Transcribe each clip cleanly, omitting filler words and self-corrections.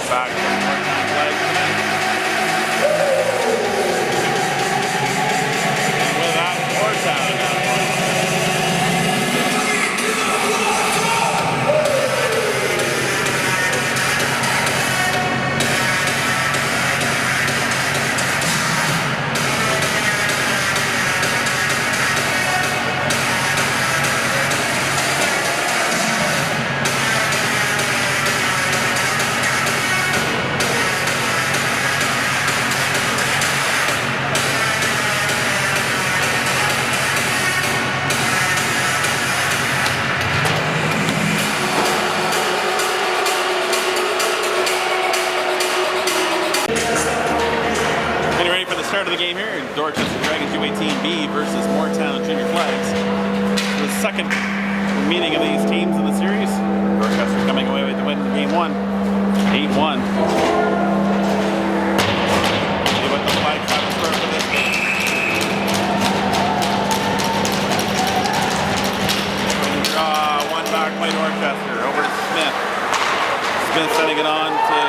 back to Mooretown flag. And with that, Mooretown now. Start of the game here in Dorchester Dragons U18B versus Mooretown Junior Flags. The second meeting of these teams in the series. Dorchester coming away with the win in game 1, 8-1. See what the Flags have in store for this game. One back by Dorchester over to Smith. Smith sending it on to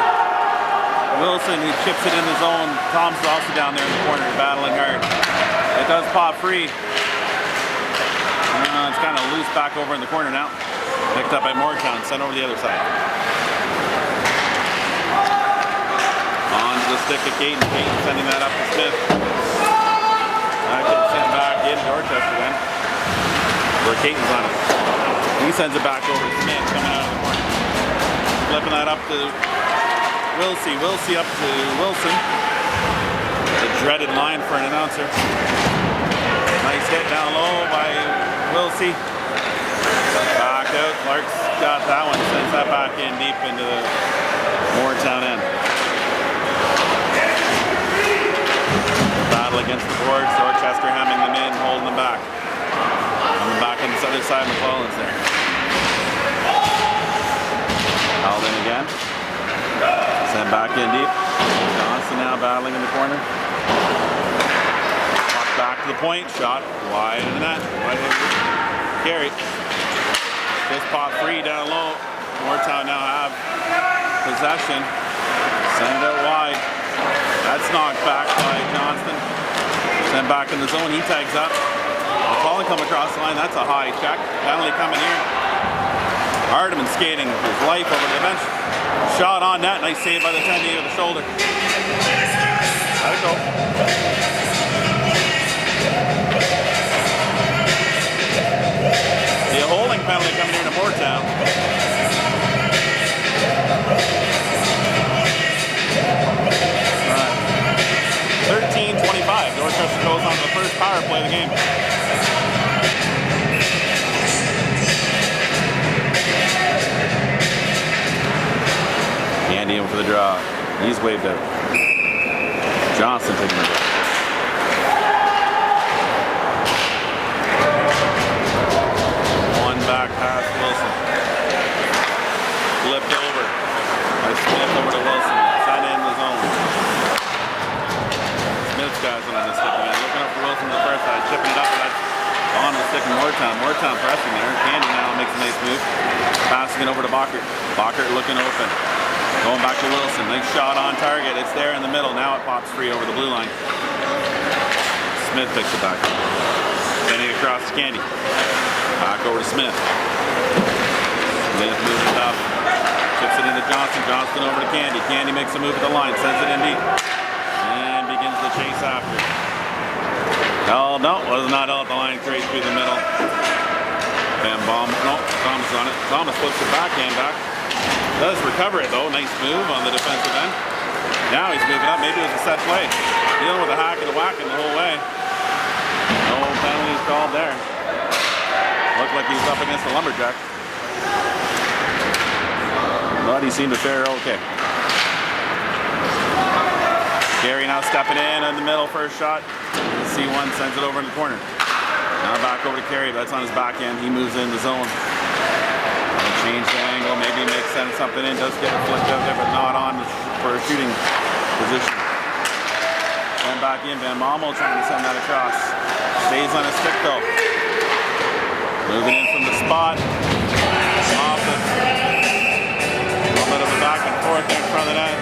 Wilson, who chips it in the zone. Tom's also down there in the corner, battling hard. It does pop free. It's kind of loose back over in the corner now. Picked up by Mooretown, sent over the other side. On to the stick of Caden. Caden sending that up to Smith. That gets sent back in Dorchester then. Where Caden's on it. He sends it back over to Smith, coming out of the corner. Flipping that up to Wilsey up to Wilson. The dreaded line for an announcer. Nice hit down low by Wilsey. Back out. Clark's got that one. Sends that back in deep into the Mooretown end. Battle against the boards. Dorchester hemming them in, holding them back. Coming back on this other side. McClellan's there. Held in again. Sent back in deep. Johnson now battling in the corner. Walk back to the point. Shot wide of the net. Right over. Carry. This pop free down low. Mooretown now have possession. Send it out wide. That's knocked back by Johnston. Sent back in the zone. He tags up. McClellan come across the line. That's a high check. Penalty coming here. Hardeman skating his life over the bench. Shot on net. Nice save by the 10D with the shoulder. Let it go. The holding penalty coming here to Mooretown. Alright. 13-25. Dorchester goes on to the first power play of the game. Andy in for the draw. He's waved out. Johnson taking the draw. One back pass to Wilson. Flipped over. I flipped over to Wilson. Sent in the zone. Smith's got it on the stick again. Looking up for Wilson to the first side. Chipping it up. That's on the stick of Mooretown. Mooretown pressing there. Candy now makes a nice move. Passing it over to Bockert. Bockert looking open. Going back to Wilson. Nice shot on target. It's there in the middle. Now it pops free over the blue line. Smith picks it back. Sending it across to Candy. Back over to Smith. Smith moves it up. Chips it into Johnson. Johnson over to Candy. Candy makes a move at the line. Sends it in deep. And begins the chase after. Held, no, was not held at the line. Straight through the middle. Van Baum. No, Thomas on it. Thomas flips it backhand back. Does recover it though. Nice move on the defensive end. Now he's moving up. Maybe it was a set play. Dealing with a hack and a whacking the whole way. No penalties called there. Looked like he was up against the lumberjack. But he seemed to fare okay. Gary now stepping in the middle. First shot. C1 sends it over in the corner. Now back over to Carey. That's on his back end. He moves in the zone. Change the angle, maybe makes sense something in, does get it flicked out there, but not on for a shooting position. Then back in, Van Bommel trying to send that across. Stays on his stick though. Moving in from the spot. Off it. A little bit of a back and forth there in front of the net.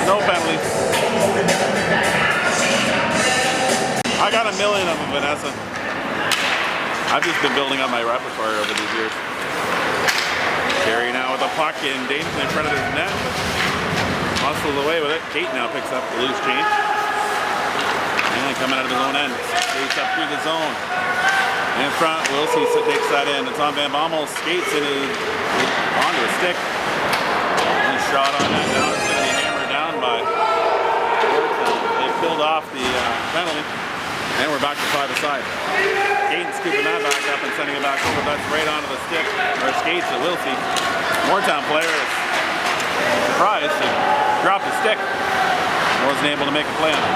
No penalties. I got a million of them, Vanessa. I've just been building up my repertoire over these years. Carey now with a puck in danger in front of his net. Muscles away with it. Kate now picks up the loose change. And coming out of his own end. Skates up through the zone. In front, Wilsey takes that in. It's on Van Bommel. Skates onto a stick. And shot on that. Now it's going to be hammered down by Mooretown. They filled off the penalty. And we're back to 5-a-side. Caden scooping that back up and sending it back over. That's right onto the stick, or skates at Wilsey. Mooretown player is surprised to drop the stick. Wasn't able to make a play on it.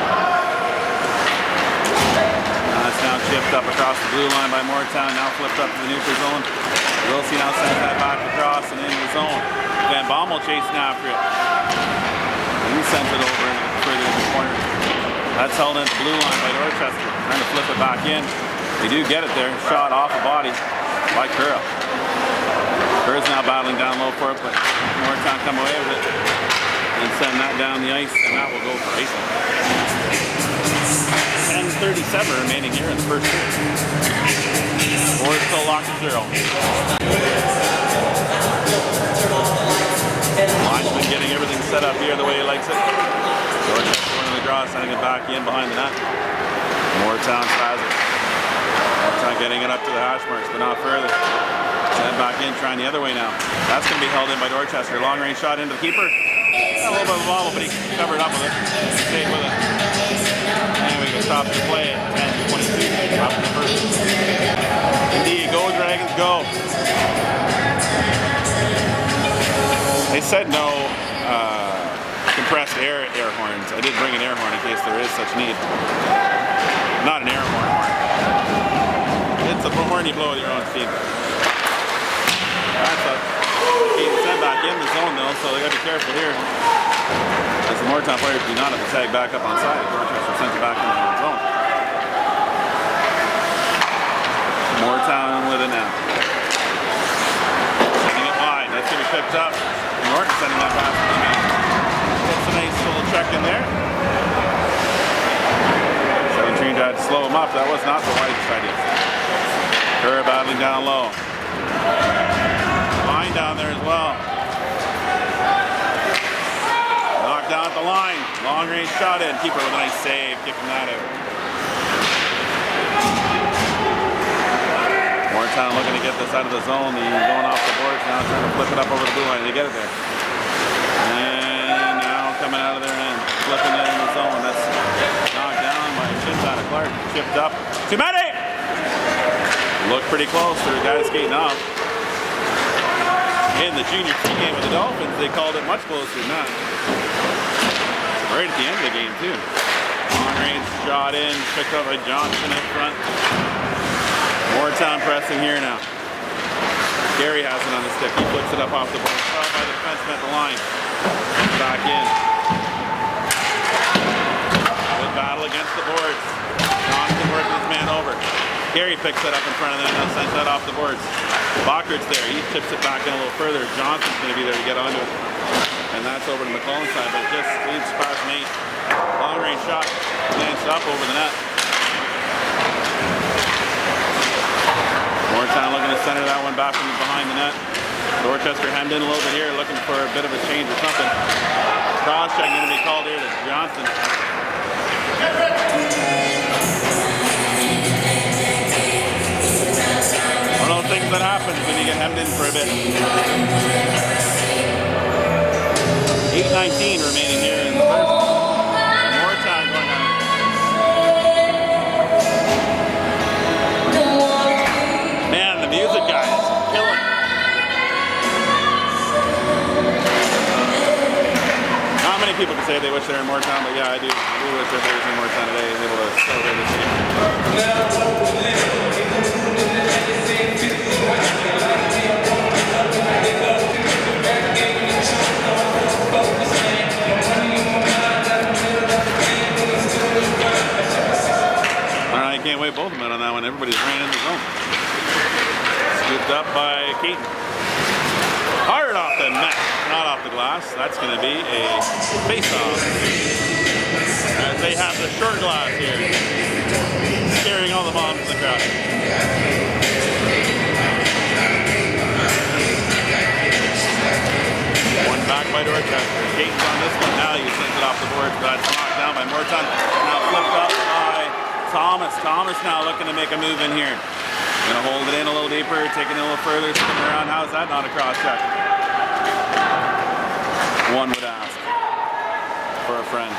That's now chipped up across the blue line by Mooretown. Now flipped up to the neutral zone. Wilsey now sends that back across and into the zone. Van Bommel chasing after it. He sends it over further in the corner. That's held into the blue line by Dorchester. Trying to flip it back in. They do get it there. Shot off the body by Curra. Curra's now battling down low for it, but Mooretown come away with it and send that down the ice, and that will go for icing. 10:37 remaining here in the first period. Board still locked at 0. Linesman getting everything set up here the way he likes it. Dorchester winning the draw, sending it back in behind the net. Mooretown has it. Mooretown getting it up to the hash marks, but not further. Send back in, trying the other way now. That's going to be held in by Dorchester. Long range shot into the keeper. A little bit of a wobble, but he covered up with it. Stayed with it. And we can stop the play at 10:22. Up in the first. Indeed, go Dragons, go. They said no compressed air horns. I did bring an air horn in case there is such need. Not an air horn. It's a horn you blow with your own feet. That's up. Sent back in the zone though, so they got to be careful here. As the Mooretown players do not have to tag back up on side. Dorchester sent it back in the zone. Mooretown with it now. Sending it wide. That's going to be picked up. Norton sending that pass to the man. Gets a nice little check in there. 17 tried to slow him up. That was not the wisest idea. Curra battling down low. Line down there as well. Knocked down at the line. Long range shot in. Keeper with a nice save. Kicking that out. Mooretown looking to get this out of the zone. He's going off the boards now, trying to flip it up over the blue line. They get it there. And now coming out of their end. Flipping it in the zone. That's knocked down by Shinzada Clark. Chipped up. Too many! Looked pretty close to the guy skating off. In the junior C game with the Dolphins, they called it much closer than that. Right at the end of the game, too. Long range shot in, picked up by Johnson up front. Mooretown pressing here now. Gary has it on the stick. He flips it up off the board. Shot by the defenseman at the line. Back in. Good battle against the boards. Johnson working his man over. Gary picks it up in front of them and sends that off the boards. Bockert's there. He chips it back in a little further. Johnson's going to be there to get onto it. And that's over to McClellan's side, but it just leads past Nate. Long range shot. Glanced up over the net. Mooretown looking to center that one back from behind the net. Dorchester hemmed in a little bit here, looking for a bit of a change or something. Cross check going to be called here to Johnson. One of those things that happens when you get hemmed in for a bit. 8:19 remaining here in the first. Mooretown going on. Man, the music guy is killing. Not many people can say they wish they were in Mooretown, but yeah, I do. I do wish they were in Mooretown today and able to celebrate this game. Alright, I can't wait both of them out on that one. Everybody's ran in the zone. Scooped up by Keaton. Hard off the net, not off the glass. That's going to be a face-off. As they have the short glass here, scaring all the moms in the crowd. One back by Dorchester. Gates on this one. Now he sends it off the board, but that's knocked down by Mooretown. Now flipped up by Thomas. Thomas now looking to make a move in here. Gonna hold it in a little deeper, taking it a little further, spinning around. How's that not a cross check? One would ask for a friend.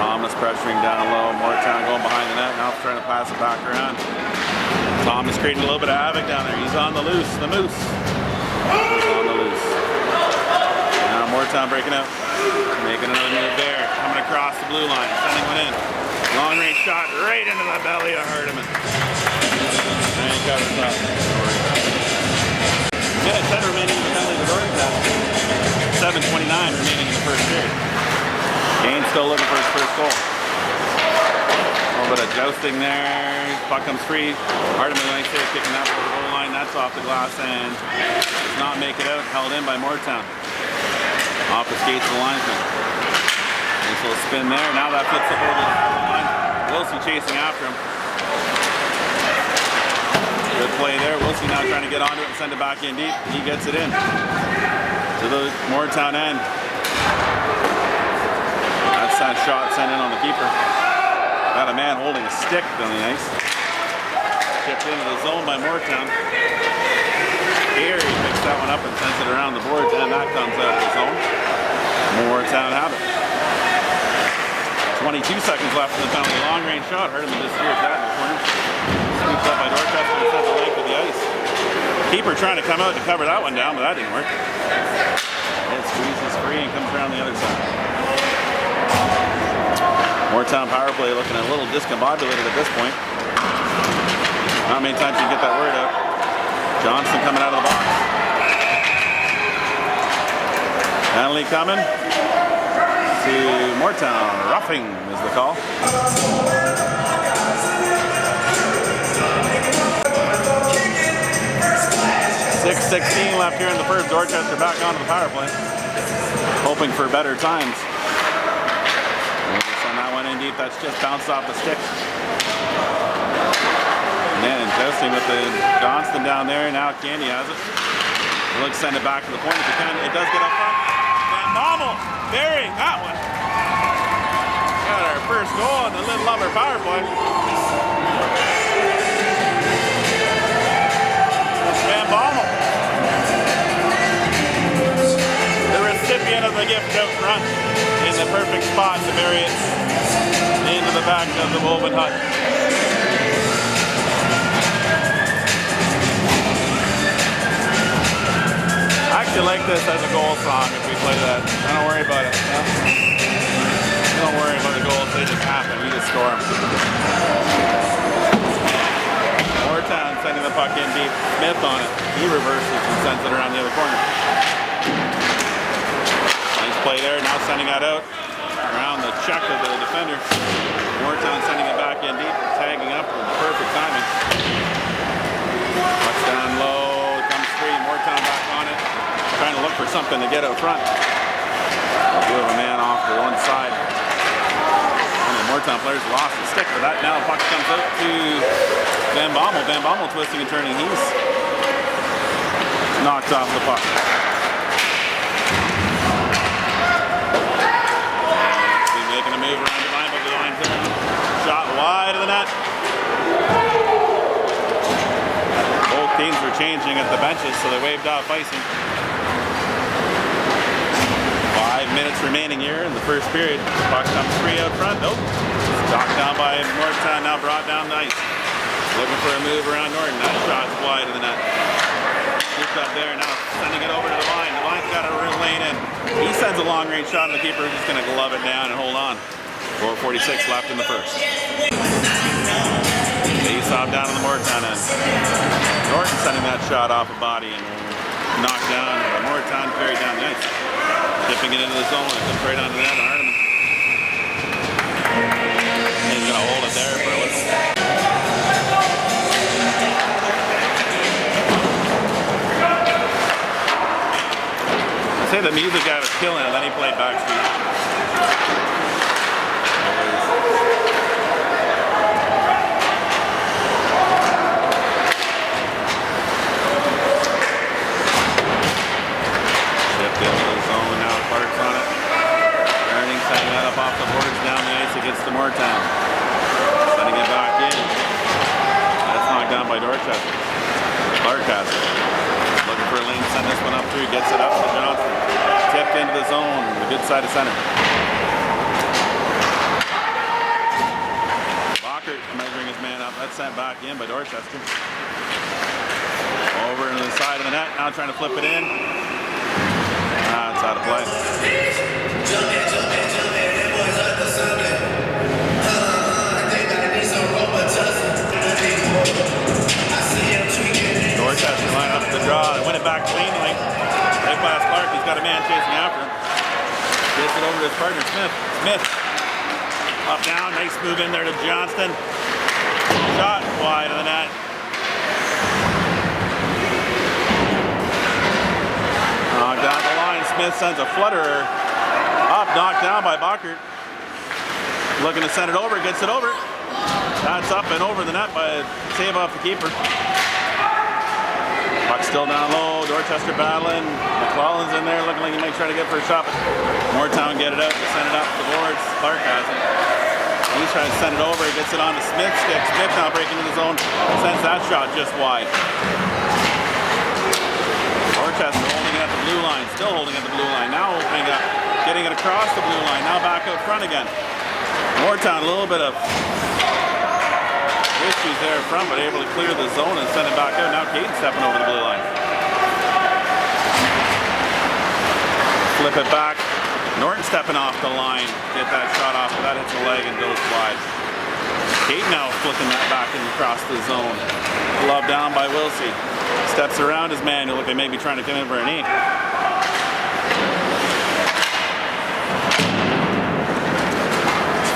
Thomas pressuring down low. Mooretown going behind the net. Now trying to pass it back around. Thomas creating a little bit of havoc down there. He's on the loose. The moose. He's on the loose. Now Mooretown breaking out. Making another move there. Coming across the blue line. Sending one in. Long range shot right into the belly of Hardiman. And he got it up. Yeah, 10 remaining in the penalty to Dorchester. 7:29 remaining in the first period. Gaines still looking for his first goal. A little bit of jousting there. Puck comes free. Hardiman nice there, kicking that for the goal line. That's off the glass and does not make it out. Held in by Mooretown. Off the skates of the linesman. Nice little spin there. Now that flips up over the line. Wilson chasing after him. Good play there. Wilson now trying to get onto it and send it back in deep. He gets it in to the Mooretown end. That's that shot sent in on the keeper. Got a man holding a stick on the ice. Tipped into the zone by Mooretown. Here he picks that one up and sends it around the boards, and that comes out of the zone. Mooretown have it. 22 seconds left in the penalty. Long range shot. Hardiman disappears that in the corner. Scooped up by Dorchester and sent the length of the ice. Keeper trying to come out to cover that one down, but that didn't work. It squeezes free and comes around the other side. Mooretown power play looking a little discombobulated at this point. Not many times you can get that word out. Johnson coming out of the box. Penalty coming to Mooretown. Roughing is the call. 6:16 left here in the first. Dorchester back onto the power play. Hoping for better times. Send that one in deep. That's just bounced off the stick. And then jousting with the Johnston down there. Now Candy has it. Looks send it back to the point if he can. It does get up front. Van Bommel burying that one. Got our first goal on the Little Lumber power play. Van Bommel, the recipient of the gift out front, in the perfect spot to bury it into the back of the woven hut. I actually like this as a goal song if we play that. Don't worry about it. Yeah? Don't worry about the goals, they just happen. We just score them. Mooretown sending the puck in deep. Smith on it. He reverses and sends it around the other corner. Nice play there. Now sending that out around the check of the defender. Mooretown sending it back in deep. Tagging up with perfect timing. Puck's down low. Comes free. Mooretown back on it. Trying to look for something to get out front. A bit of a man off to one side. Mooretown players lost the stick for that. Now the puck comes out to Van Bommel. Van Bommel twisting and turning. He's knocked off the puck. He's making a move around the line, but the line's there. Shot wide of the net. Both teams were changing at the benches, so they waved off icing. 5 minutes remaining here in the first period. Puck comes free out front. Nope. Knocked down by Mooretown, now brought down nice. Looking for a move around Norton. That shot's wide of the net. Scooped up there, now sending it over to the line. The line's got a real lane in. He sends a long range shot and the keeper is just going to glove it down and hold on. 4:46 left in the first. Face off down on the Mooretown end. Norton sending that shot off a body and knocked down. Mooretown carried down the ice. Dipping it into the zone, it comes right onto the net of Hardiman. He's going to hold it there for a little. I say the music guy was killing it, then he played Backstreet. Chipped into the zone, now Clark's on it. Earning, setting that up off the boards, down the ice against the Mooretown. Sending it back in. That's knocked down by Dorchester. Clark has it. Looking for a lane to send this one up through. Gets it up to Johnson. Tipped into the zone. The good side of center. Bockert measuring his man up. That's sent back in by Dorchester. Over into the side of the net. Now trying to flip it in. It's out of play. Dorchester line up the draw and win it back cleanly. Take pass Clark, he's got a man chasing after him. Gets it over to his partner, Smith. Smith. Up down, nice move in there to Johnston. Shot wide of the net. Knocked down the line. Smith sends a flutterer. Up, knocked down by Bockert. Looking to send it over, gets it over. That's up and over the net by a save off the keeper. Puck still down low, Dorchester battling. McClellan's in there looking like he might try to get for a shot. Mooretown get it out, send it up the boards. Clark has it. He's trying to send it over, gets it on to Smith's stick. Smith now breaking into the zone, sends that shot just wide. Dorchester holding it at the blue line, still holding at the blue line. Now opening up, getting it across the blue line. Now back out front again. Mooretown, a little bit of issues there front, but able to clear the zone and send it back out. Now Caden stepping over the blue line. Flip it back. Norton stepping off the line. Get that shot off, but that hits the leg and goes wide. Caden now flipping that back and across the zone. Glove down by Wilsey. Steps around his man. You look like maybe trying to come in for a knee.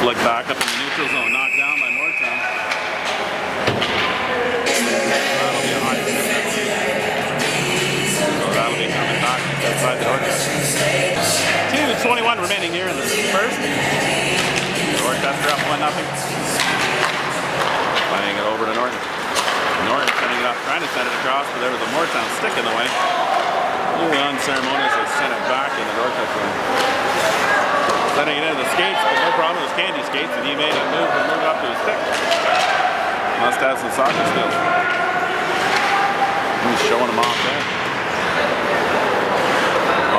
Flick back up in the neutral zone, knocked down by Mooretown. That'll be a high tip. So that'll be coming back outside the Dorchester. 2:21 remaining here in the first. Dorchester up 1-0. Playing it over to Norton. Norton sending it up, trying to send it across, but there was a Mooretown stick in the way. Really unceremoniously sent it back in the Dorchester line. Sending it into the skates, but no problem, it was Candy skates, and he made a move and moved up to his stick. Must have some soccer skills. He's showing him off there.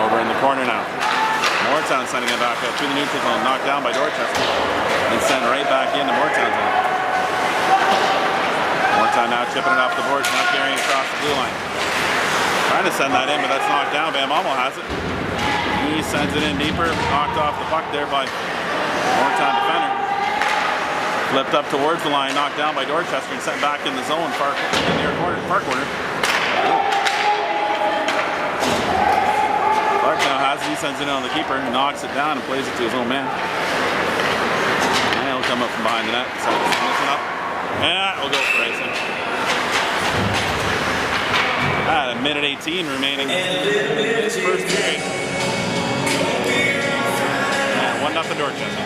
Over in the corner now. Mooretown sending it back up through the neutral zone, knocked down by Dorchester, and sent right back into Mooretown's zone. Mooretown now chipping it off the boards, now carrying it across the blue line. Trying to send that in, but that's knocked down. Bamamo has it. He sends it in deeper, knocked off the puck there by Mooretown defender. Flipped up towards the line, knocked down by Dorchester and sent back in the zone, far corner. Clark now has it, he sends it in on the keeper, knocks it down and plays it to his own man. And he'll come up from behind the net, send this one up. And we'll go for racing. A minute 18 remaining in this first period. 1-0 Dorchester.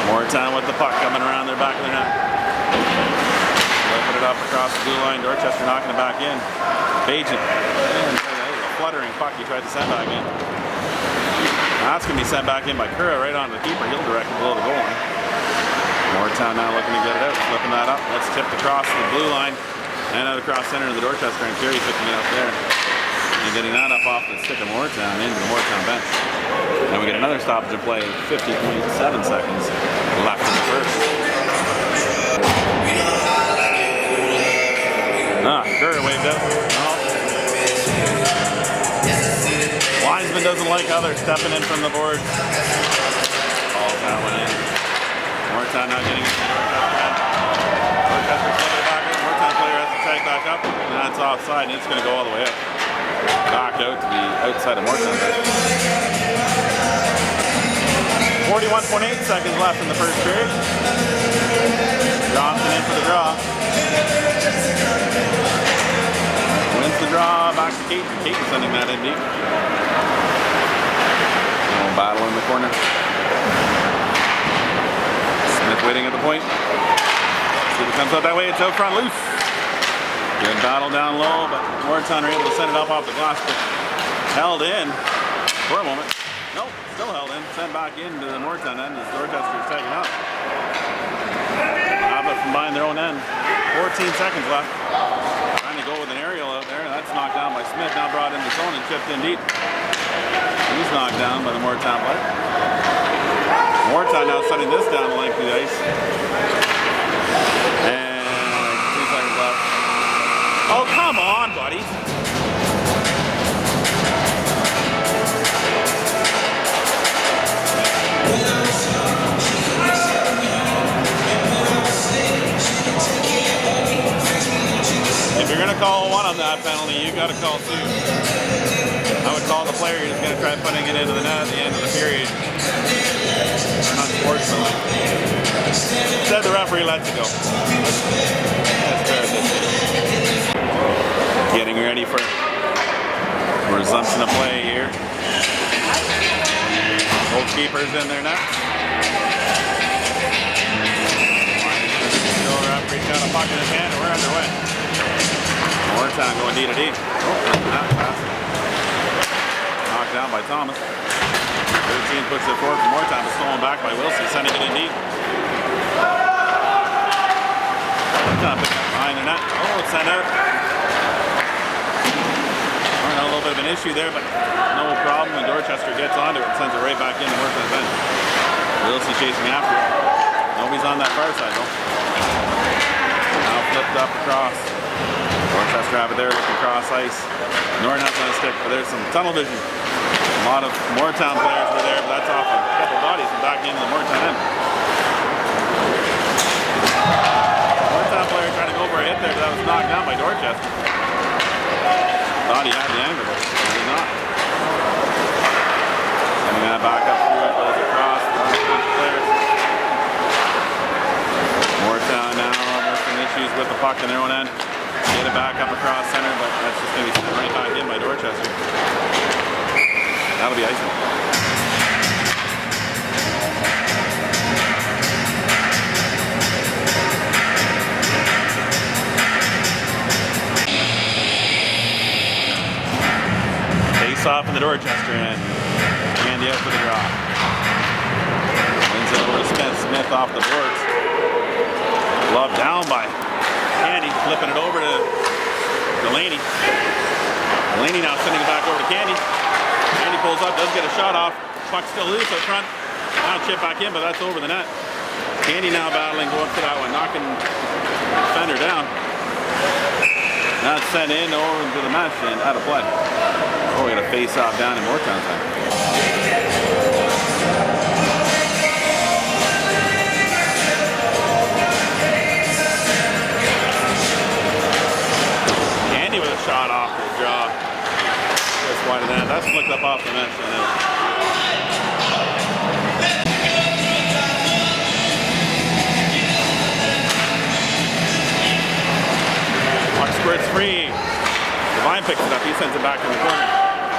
Mooretown with the puck coming around their back of the net. Flipping it up across the blue line. Dorchester knocking it back in. Bajan. That was a fluttering puck he tried to send back in. Now that's going to be sent back in by Curra right on the keeper. He'll direct it below the goal line. Mooretown now looking to get it out. Flipping that up. Let's tip across the blue line. And out across center to the Dorchester, and Kerry picking it up there. And getting that up off the stick of Mooretown into the Mooretown bench. And we get another stoppage of play, 50.7 seconds left in the first. Kerr waved out. No. Linesman doesn't like how they're stepping in from the board. Calls that one in. Mooretown now getting it to Dorchester flipping it back in. Mooretown player has to tag back up, and that's offside, and it's going to go all the way up. Backed out to the outside of Mooretown. 41.8 seconds left in the first period. Johnson in for the draw. Wins the draw, back to Kate. Kate sending that in deep. Little battle in the corner. Smith waiting at the point. See if it comes out that way. It's out front loose. Good battle down low, but Mooretown are able to send it up off the glass, but held in for a moment. Nope, still held in. Sent back into the Mooretown end as Dorchester is taken out. Have it from behind their own end. 14 seconds left. Trying to go with an aerial out there. That's knocked down by Smith. Now brought in the zone and chipped in deep. He's knocked down by the Mooretown player. Mooretown now setting this down the length of the ice. And 2 seconds left. Oh, come on, buddy. If you're going to call one on that penalty, you got to call two. I would call the player who's going to try putting it into the net at the end of the period. Unsportsmanlike. Instead, the referee lets it go. That's fair. Getting ready for resumption of play here. Both keepers in their net. Still referee got a puck in his hand and we're underway. Mooretown going D to D. Knocked down by Thomas. 13 puts it forward for Mooretown, but stolen back by Wilson, sending it in deep. Mooretown picking up behind the net. Oh, it's sent out. A little bit of an issue there, but no problem when Dorchester gets onto it and sends it right back into Mooretown's bench. Wilson chasing after it. Nobody's on that far side though. Now flipped up across. Dorchester have it there looking across ice. Norton's on a stick, but there's some tunnel vision. A lot of Mooretown players were there, but that's off a couple bodies and back into the Mooretown end. Mooretown player trying to go for a hit there, but that was knocked down by Dorchester. Thought he had the angle, but he did not. Sending that back up through it, goes across. Mooretown now with some issues with the puck in their own end. Get it back up across center, but that's just going to be sent right back in by Dorchester. That'll be icing. Off in the Dorchester end. Candy out for the draw. Wins it over to Smith. Smith off the boards. Glove down by Candy. Flipping it over to Delaney. Delaney now sending it back over to Candy. Candy pulls up, does get a shot off. Puck still loose up front. Now chip back in, but that's over the net. Candy now battling, going for that one, knocking the defender down. Now it's sent in over into the mesh and out of play. Oh, we got a face off down in Mooretown time. Candy with a shot off the draw. Just wide of that. That's flicked up off the mesh and out. Puck squirts free. Devine picks it up. He sends it back in the corner.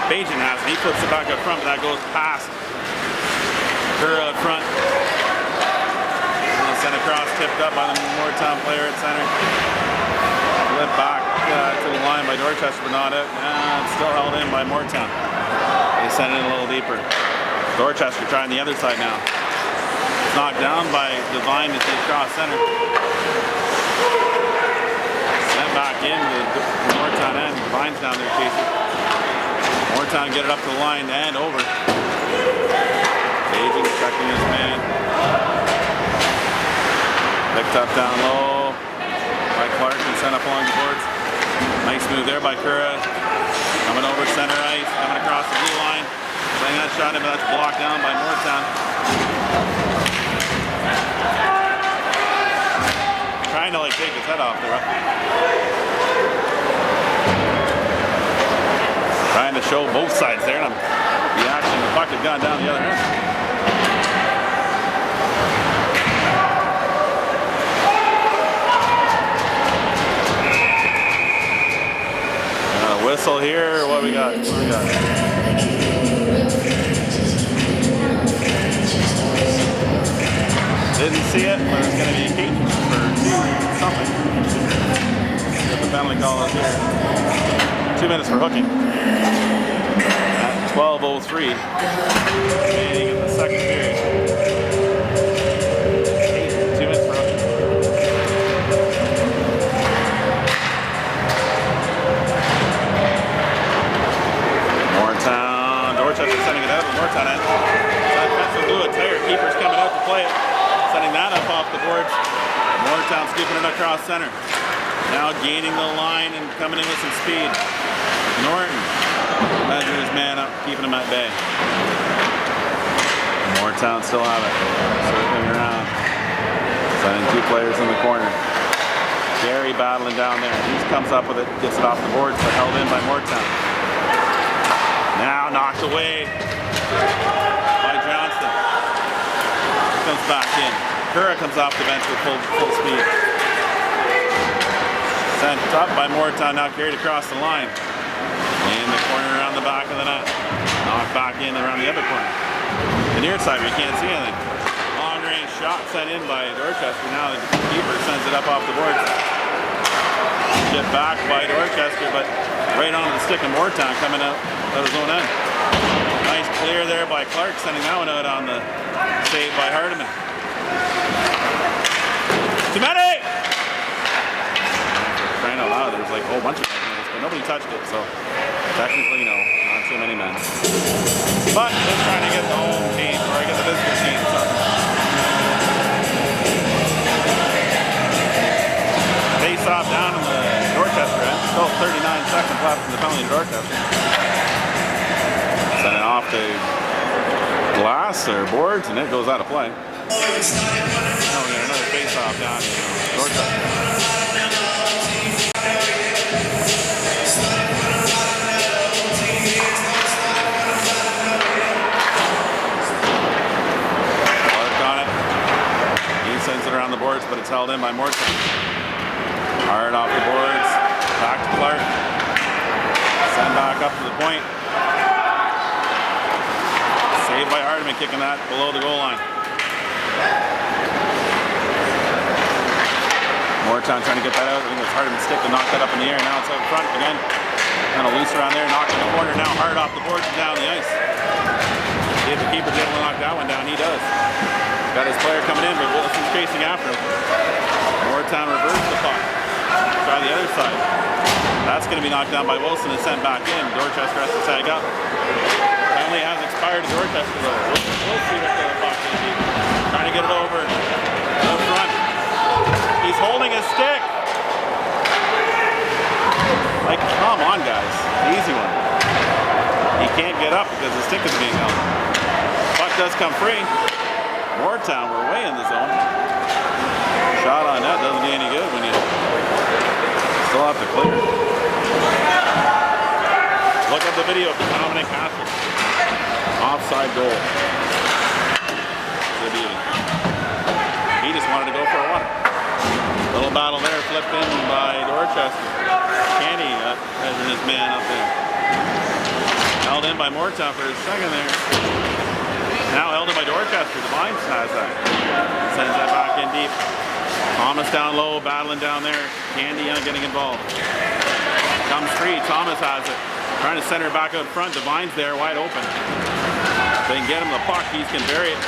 Bajan has it. He flips it back up front. That goes past her out front. Sent across, tipped up by the Mooretown player at center. Flip back to the line by Dorchester, but not out. It's still held in by Mooretown. They send it a little deeper. Dorchester trying the other side now. It's knocked down by Devine to take across center. Sent back in to the Mooretown end. Devine's down there chasing. Mooretown get it up to the line and over. Bajan checking his man. Picked up down low by Clark and sent up along the boards. Nice move there by Kura. Coming over center ice, coming across the blue line. Playing that shot in, but that's blocked down by Mooretown. Trying to take his head off there. Trying to show both sides there, and the action, the puck had gone down the other end. Still here, what we got? What we got? Didn't see it, but it's going to be Kate for something. Get the penalty call is here. 2 minutes for hooking. At 12:03. Remaining in the second period. 2 minutes for hooking. Mooretown, Dorchester sending it out to Mooretown end. That's a blue tire. Keeper's coming out to play it. Sending that up off the boards. Mooretown scooping it across center. Now gaining the line and coming in with some speed. Norton measuring his man up, keeping him at bay. Mooretown still have it. Circling around. Sending 2 players in the corner. Gary battling down there. He comes up with it, gets it off the boards, but held in by Mooretown. Now knocked away by Johnston. Comes back in. Kura comes off the bench with full speed. Sent up by Mooretown, now carried across the line. In the corner around the back of the net. Knocked back in around the other corner. The near side, we can't see anything. Long range shot sent in by Dorchester. Now the keeper sends it up off the board. Get back by Dorchester, but right onto the stick of Mooretown coming out of his own end. Nice clear there by Clark, sending that one out on the save by Hardiman. Tumeti! Crying out loud, there was like a whole bunch of men, but nobody touched it, so technically no, not too many men. But they're trying to get the home team, or get the visitor team, so. Face off down in the Dorchester end, still 39 seconds left in the penalty to Dorchester. Send it off to glass or boards, and it goes out of play. Now we got another face-off down in Dorchester. Clark on it. He sends it around the boards, but it's held in by Mooretown. Hard off the boards. Back to Clark. Send back up to the point. Saved by Hardiman, kicking that below the goal line. Mooretown trying to get that out. I think it's Hardiman's stick to knock that up in the air. Now it's out front again. Kind of loose around there, knocked in the corner. Now hard off the boards and down the ice. See if the keeper's able to knock that one down. He does. Got his player coming in, but Wilson's chasing after him. Mooretown reverses the puck. Try the other side. That's going to be knocked down by Wilson and sent back in. Dorchester has to tag up. Penalty has expired to Dorchester though. We'll see what the puck is. Trying to get it over up front. He's holding his stick. Like, come on guys. Easy one. He can't get up because his stick is being held. Puck does come free. Mooretown, we're way in the zone. Shot on net doesn't do any good when you still have to clear. Look at the video of Dominic Castle. Offside goal. It's a beauty. He just wanted to go for a one. Little battle there, flipped in by Dorchester. Candy measuring his man up there. Held in by Mooretown for his second there. Now held in by Dorchester. Devines has that. Sends that back in deep. Thomas down low, battling down there. Candy getting involved. Comes free. Thomas has it. Trying to center back out front. Devines there, wide open. If they can get him the puck, he can bury it.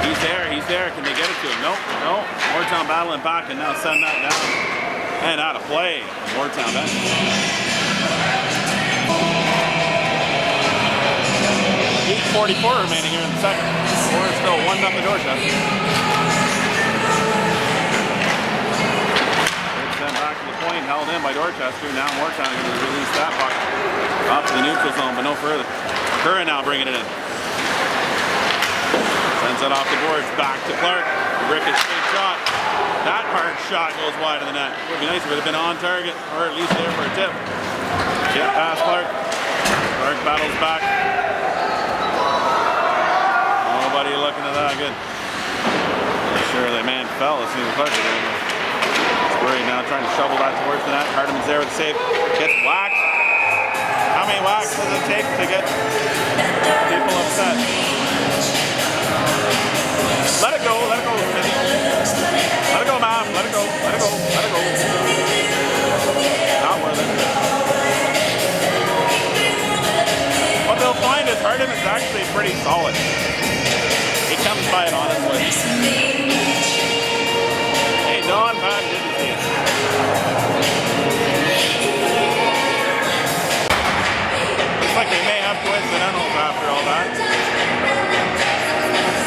He's there, he's there. Can they get it to him? Nope, nope. Mooretown battling back and now send that down. And out of play. Mooretown bench. 8:44 remaining here in the second. Score is still 1-0 Dorchester. Sent back to the point, held in by Dorchester. Now Mooretown going to release that puck up to the neutral zone, but no further. Curran now bringing it in. Sends it off the boards, back to Clark. Ricochet shot. That hard shot goes wide of the net. Would be nice if it would have been on target, or at least there for a tip. Get past Clark. Clark battles back. Nobody looking at that good. Sure, that man fell as soon as Clark was in. Spurry now trying to shovel that towards the net. Hardiman's there with the save. Gets whacked. many whacks does it take to get people upset? Let it go, Smithy. Let it go, Mav. Let it go, let it go, let it go. Not worth it. What they'll find is Harden is actually pretty solid. He comes by it honestly. Hey, Don, Pat, didn't see it. Looks like they may have coincidentals after all that.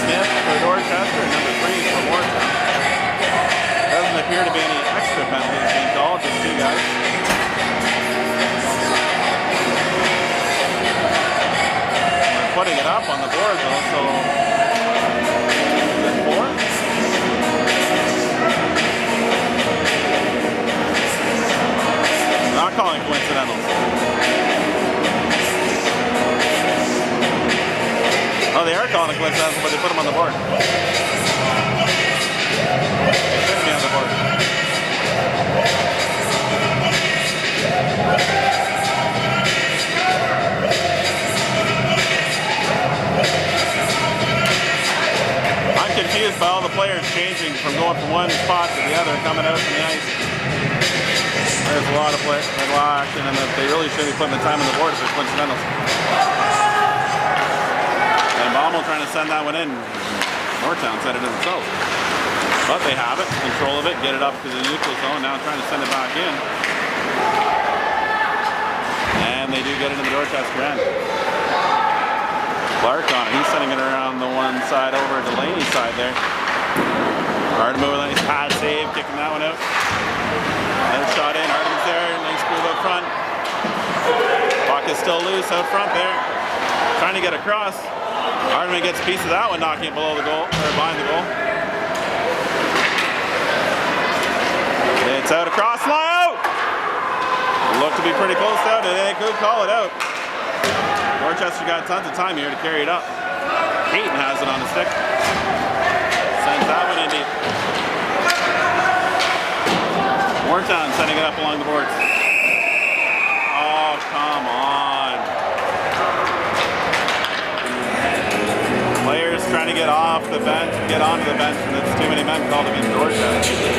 Smith for Dorchester, number 3 for Mooretown. Doesn't appear to be any extra penalties being called, just 2 guys. They're putting it up on the board though, so is it 4? Not calling coincidentals. Oh, they are calling it coincidentals, but they put them on the board. They shouldn't be on the board. I'm confused by all the players changing from going from one spot to the other, coming out from the ice. There's a lot of play, a lot of action, and they really should be putting the time on the board if it's coincidentals. And Baumel trying to send that one in. Mooretown said it himself. But they have it, control of it, get it up to the neutral zone, now trying to send it back in. And they do get it in the Dorchester end. Clark on it, he's sending it around the one side over Delaney's side there. Hard move, nice pad save, kicking that one out. Another shot in, Harden's there, nice move up front. Puck is still loose out front there. Trying to get across. Hardman gets a piece of that one, knocking it below the goal, or behind the goal. It's out across, line out! Looked to be pretty close out, and they could call it out. Dorchester got tons of time here to carry it up. Peyton has it on the stick. Sends that one in deep. Mooretown sending it up along the boards. Oh, come on. Players trying to get off the bench, get onto the bench, and it's too many men called against Dorchester.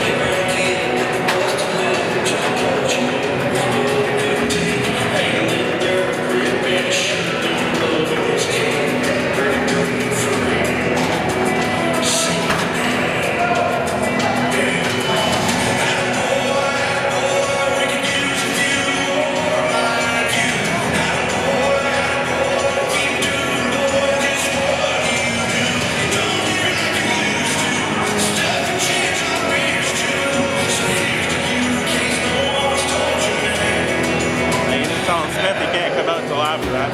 After that,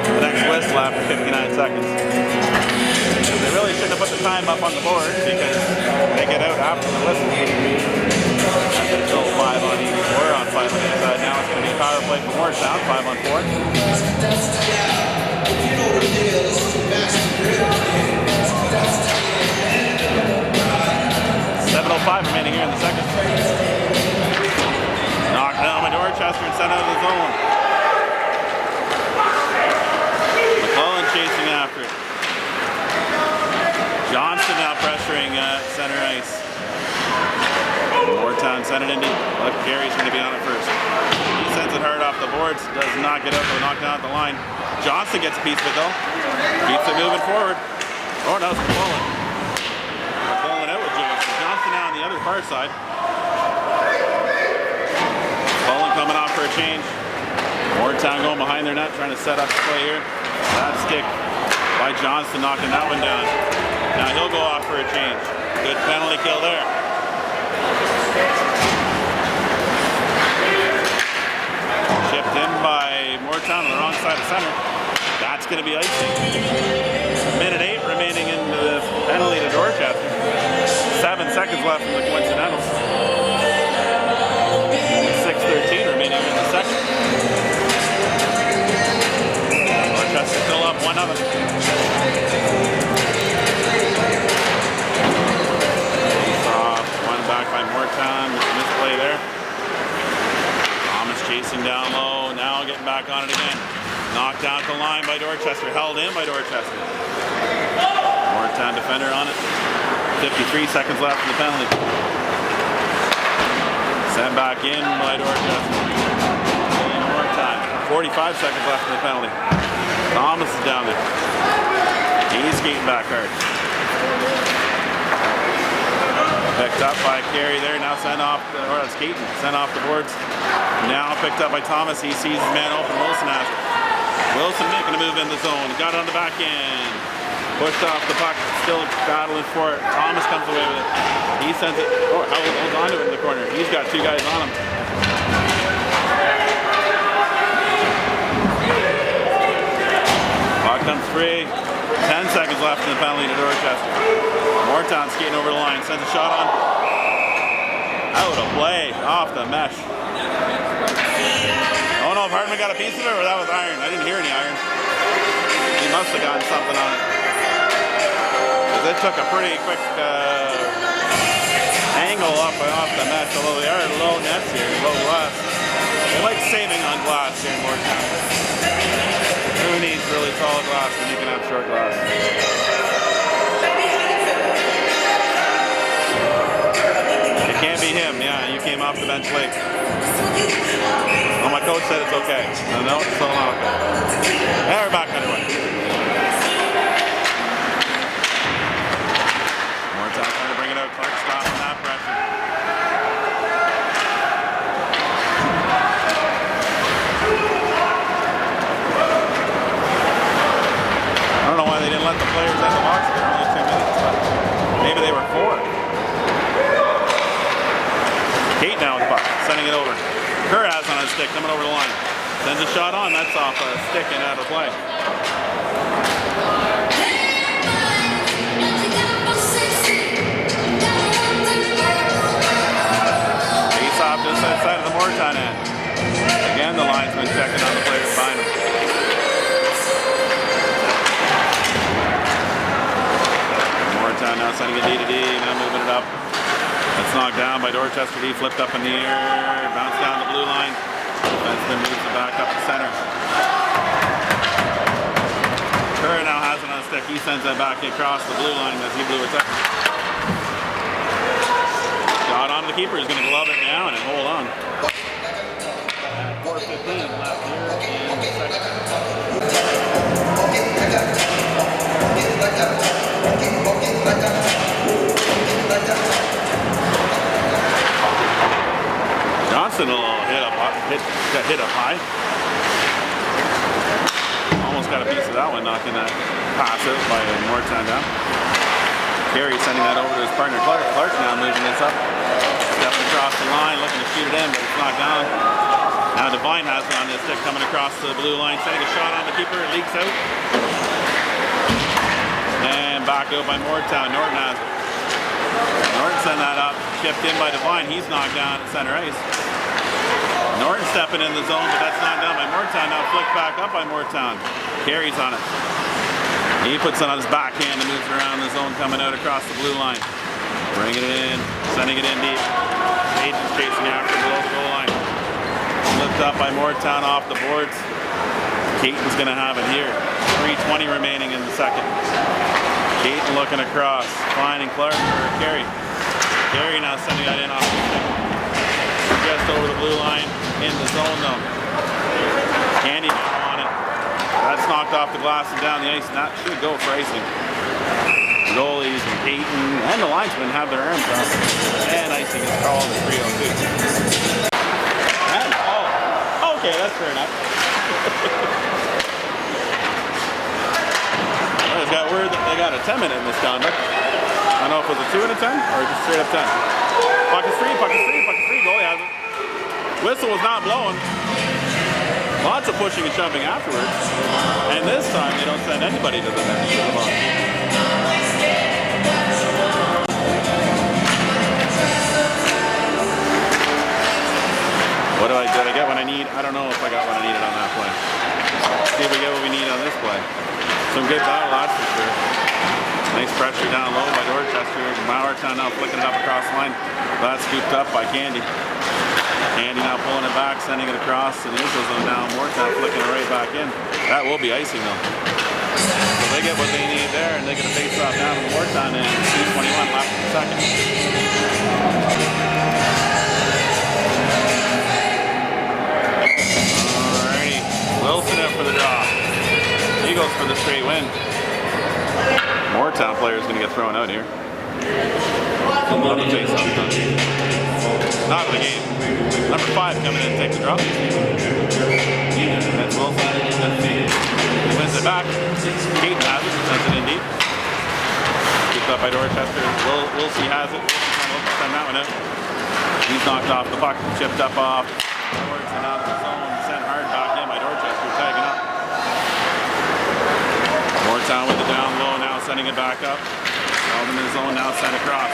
the next whistle after 59 seconds. They really shouldn't have put the time up on the board because they get out after the whistle. That's still 5 on each. We're on 5 on each side now. It's going to be power play for Mooretown, 5 on 4. 7:05 remaining here in the second. Knocked down by Dorchester and sent out of the zone. Chasing after it. Johnston now pressuring center ice. Mooretown sent it in deep. Look, Gary's going to be on it first. He sends it hard off the boards. Does not get out, though, knocked down at the line. Johnston gets a piece of it, though. Keeps it moving forward. Oh, no, it's pulling. Pulling out with Johnston. Johnston now on the other far side. Pulling coming off for a change. Mooretown going behind their net, trying to set up the play here. That stick by Johnston knocking that one down. Now he'll go off for a change. Good penalty kill there. Chipped in by Mooretown on the wrong side of center. That's going to be icing. Minute 8 remaining in the penalty to Dorchester. 7 seconds left in the coincidentals. 6:13 remaining in the second. Dorchester still up 1-0. One back by Mooretown. Misplay there. Thomas chasing down low. Now getting back on it again. line by Dorchester, held in by Dorchester. Mooretown defender on it. 53 seconds left in the penalty. Sent back in by Dorchester. One more time. 45 seconds left in the penalty. Thomas is down there. He's skating back hard. Picked up by Carey there, now sent off, or skating, sent off the boards. Now picked up by Thomas, he sees his man open, Wilson has it. Wilson making a move in the zone, got it on the back end. Pushed off the puck, still battling for it. Thomas comes away with it. He sends it, holds on to it in the corner. He's got two guys on him. Puck comes free. 10 seconds left in the penalty to Dorchester. Mooretown skating over the line, sends a shot on. Out of play, off the mesh. I don't know if Hartman got a piece of it or that was iron. I didn't hear any iron. He must have gotten something on it. Because it took a pretty quick angle up and off the mesh, although they are low nets here, low glass. They like saving on glass here in Mooretown. Who needs really solid glass when you can have short glass? It can't be him, yeah, you came off the bench late. Well, my coach said it's okay. No, it's still not okay. Yeah, we're back anyway. Mooretown trying to bring it out. Clark stopping that pressure. I don't know why they didn't let the players in the box for only 2 minutes, but maybe they were 4. Kate now with the puck, sending it over. Kerr has on his stick, coming over the line. Sends a shot on, that's off a stick and out of play. Face off just outside of the Mooretown end. Again, the linesman checking on the players behind him. Mooretown now sending it D to D, now moving it up. That's knocked down by Dorchester. D flipped up in the air, bounced down the blue line. Defenseman moves it back up the center. Kerr now has it on a stick. He sends that back across the blue line as he blew it up. Shot on the keeper. He's going to glove it down and hold on. 4:15 left here in the second. Johnson will hit up high. Almost got a piece of that one, knocking that pass out by Mooretown down. Carey sending that over to his partner Clark. Clark now moving this up. Stepping across the line, looking to shoot it in, but it's knocked down. Now Devine has it on his stick, coming across the blue line, sending a shot on the keeper. It leaks out. And back out by Mooretown. Norton has it. Norton sent that up, chipped in by Devine. He's knocked down at center ice. Norton stepping in the zone, but that's knocked down by Mooretown. Now flicked back up by Mooretown. Carey's on it. He puts it on his backhand and moves around the zone, coming out across the blue line. Bringing it in, sending it in deep. Agents chasing after below the goal line. Flipped up by Mooretown off the boards. Caton's going to have it here. 3:20 remaining in the second. Caton looking across, finding Clark or Carey. Carey now sending that in off the stick. Just over the blue line in the zone though. Candy now on it. That's knocked off the glass and down the ice, and that should go for icing. The goalies and Peyton and the linesmen have their arms up. And icing is called at 3:02. And okay, that's fair enough. I just got word that they got a 10-minute misconduct. I don't know if it was a 2 and a 10 or just straight up 10. Puck is free, goalie has it. Whistle was not blowing. Lots of pushing and shoving afterwards. And this time they don't send anybody to the bench. Did I get what I need? I don't know if I got what I needed on that play. See if we get what we need on this play. Some good battle, that's for sure. Nice pressure down low by Dorchester. Mooretown now flicking it up across the line. That's scooped up by Candy. Andy now pulling it back, sending it across, and neutral zone now. Mooretown flicking it right back in. That will be icing though. So they get what they need there, and they get a face off down to Mooretown in 2:21 left in the second. Alrighty, Wilson out for the draw. Eagles for the straight win. Mooretown player is going to get thrown out here. On the face off. Not of the game. Number 5 coming in to take the drop. That's Wilson. He wins it back. Keaton has it. Sends it in deep. Picked up by Dorchester. Wilson has it. Wilson send that one out. He's knocked off the puck. Chipped up off. Forwards and out of the zone. Sent hard back in by Dorchester. Tagging up. Mooretown with the down low. Now sending it back up. Held in the zone. Now sent across.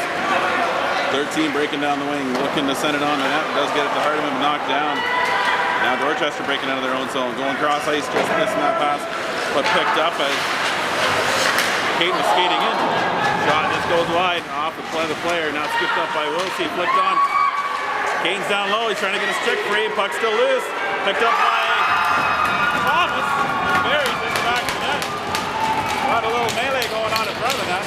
13 breaking down the wing, looking to send it on the net. Does get it to Hardeman, knocked down. Now Dorchester breaking out of their own zone, going cross ice, just missing that pass, but picked up as Caden was skating in. Shot just goes wide, off the play of the player. Now skipped up by Wilsey, flicked on. Caden's down low, he's trying to get a stick free. Puck still loose. Picked up by Thomas. Buries it back to the net. Got a little melee going on in front of the net.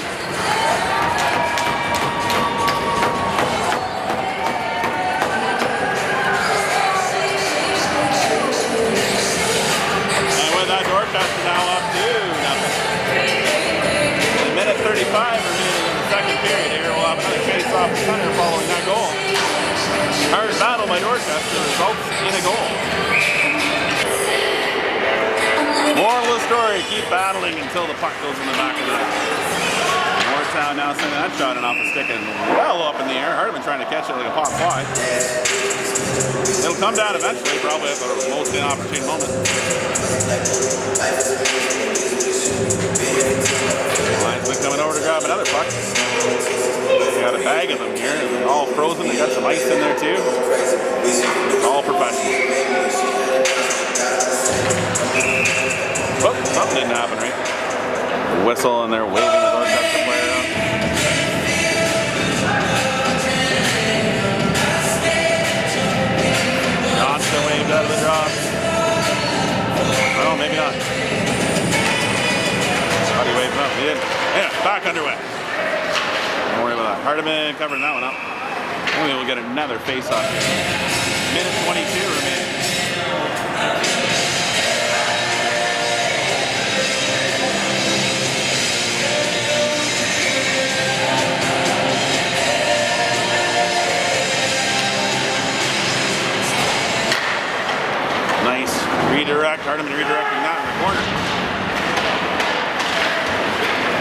Dorchester now up 2-0. A minute 35 remaining in the second period here. We'll have another chase off the center following that goal. Hard battle by Dorchester results in a goal. Moral of the story, keep battling until the puck goes in the back of the net. Mooretown now sending that shot and off the stick and well up in the air. Hardeman trying to catch it like a pop fly. It'll come down eventually, probably at the most inopportune moment. Linesman coming over to grab another puck. They got a bag of them here. They're all frozen. They got some ice in there too. All professional. Oh, something didn't happen, right? Whistle and they're waving the Dorchester player out. Johnson waved out of the draw. Oh, maybe not. How do you wave him up? He didn't. Yeah, back underway. Don't worry about that. Hardeman covering that one up. Maybe we'll get another face-off here. Minute 22 remaining. Nice redirect. Hardeman redirecting that in the corner.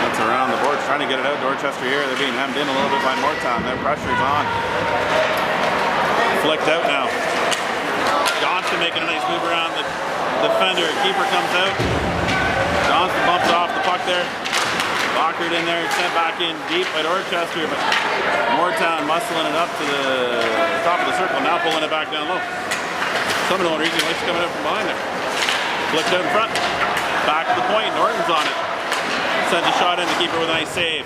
That's around the board, trying to get it out. Dorchester here. They're being hemmed in a little bit by Mooretown. Their pressure's on. Flicked out now. Johnson making a nice move around the defender. Keeper comes out. Johnson bumps off the puck there. Lockard in there, sent back in deep by Dorchester, but Mooretown muscling it up to the top of the circle. Now pulling it back down low. Some of the reason why she's coming up from behind there. Flicked out in front. Back to the point. Norton's on it. Sends a shot in to keeper with a nice save.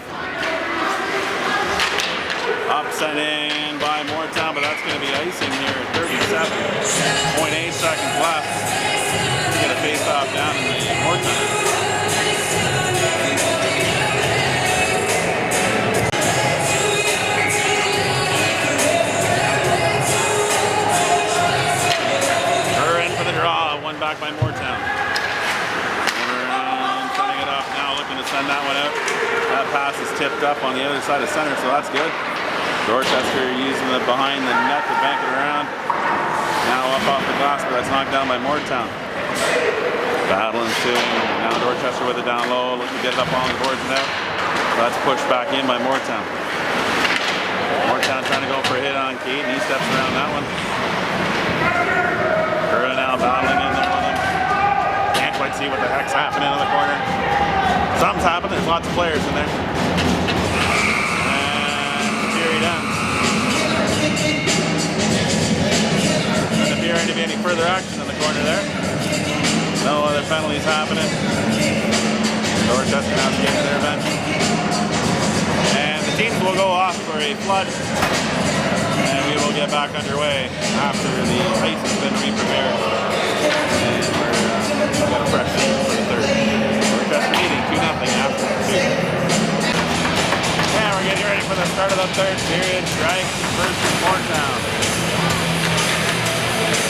Up sent in by Mooretown, but that's going to be icing here at 37.8 seconds left. Get a face off down in the Mooretown. Back by Mooretown. Setting it up now, looking to send that one out. That pass is tipped up on the other side of center, so that's good. Dorchester using it behind the net to bank it around. Now up off the glass, but that's knocked down by Mooretown. Battle ensuing. Now Dorchester with it down low, looking to get it up on the boards now. So that's pushed back in by Mooretown. Mooretown trying to go for a hit on Keaton. He steps around that one. Curra now battling in there with him. Can't quite see what the heck's happening in the corner. Something's happening. There's lots of players in there. And period ends. Doesn't appear to be any further action in the corner there. No other penalties happening. Dorchester now skating to their bench. And the teams will go off for a flood. And we will get back underway after the ice has been re-prepared. And we've got a fresh game for the third. Dorchester leading 2-0 after 2. And we're getting ready for the start of the third period. Dragons versus Mooretown.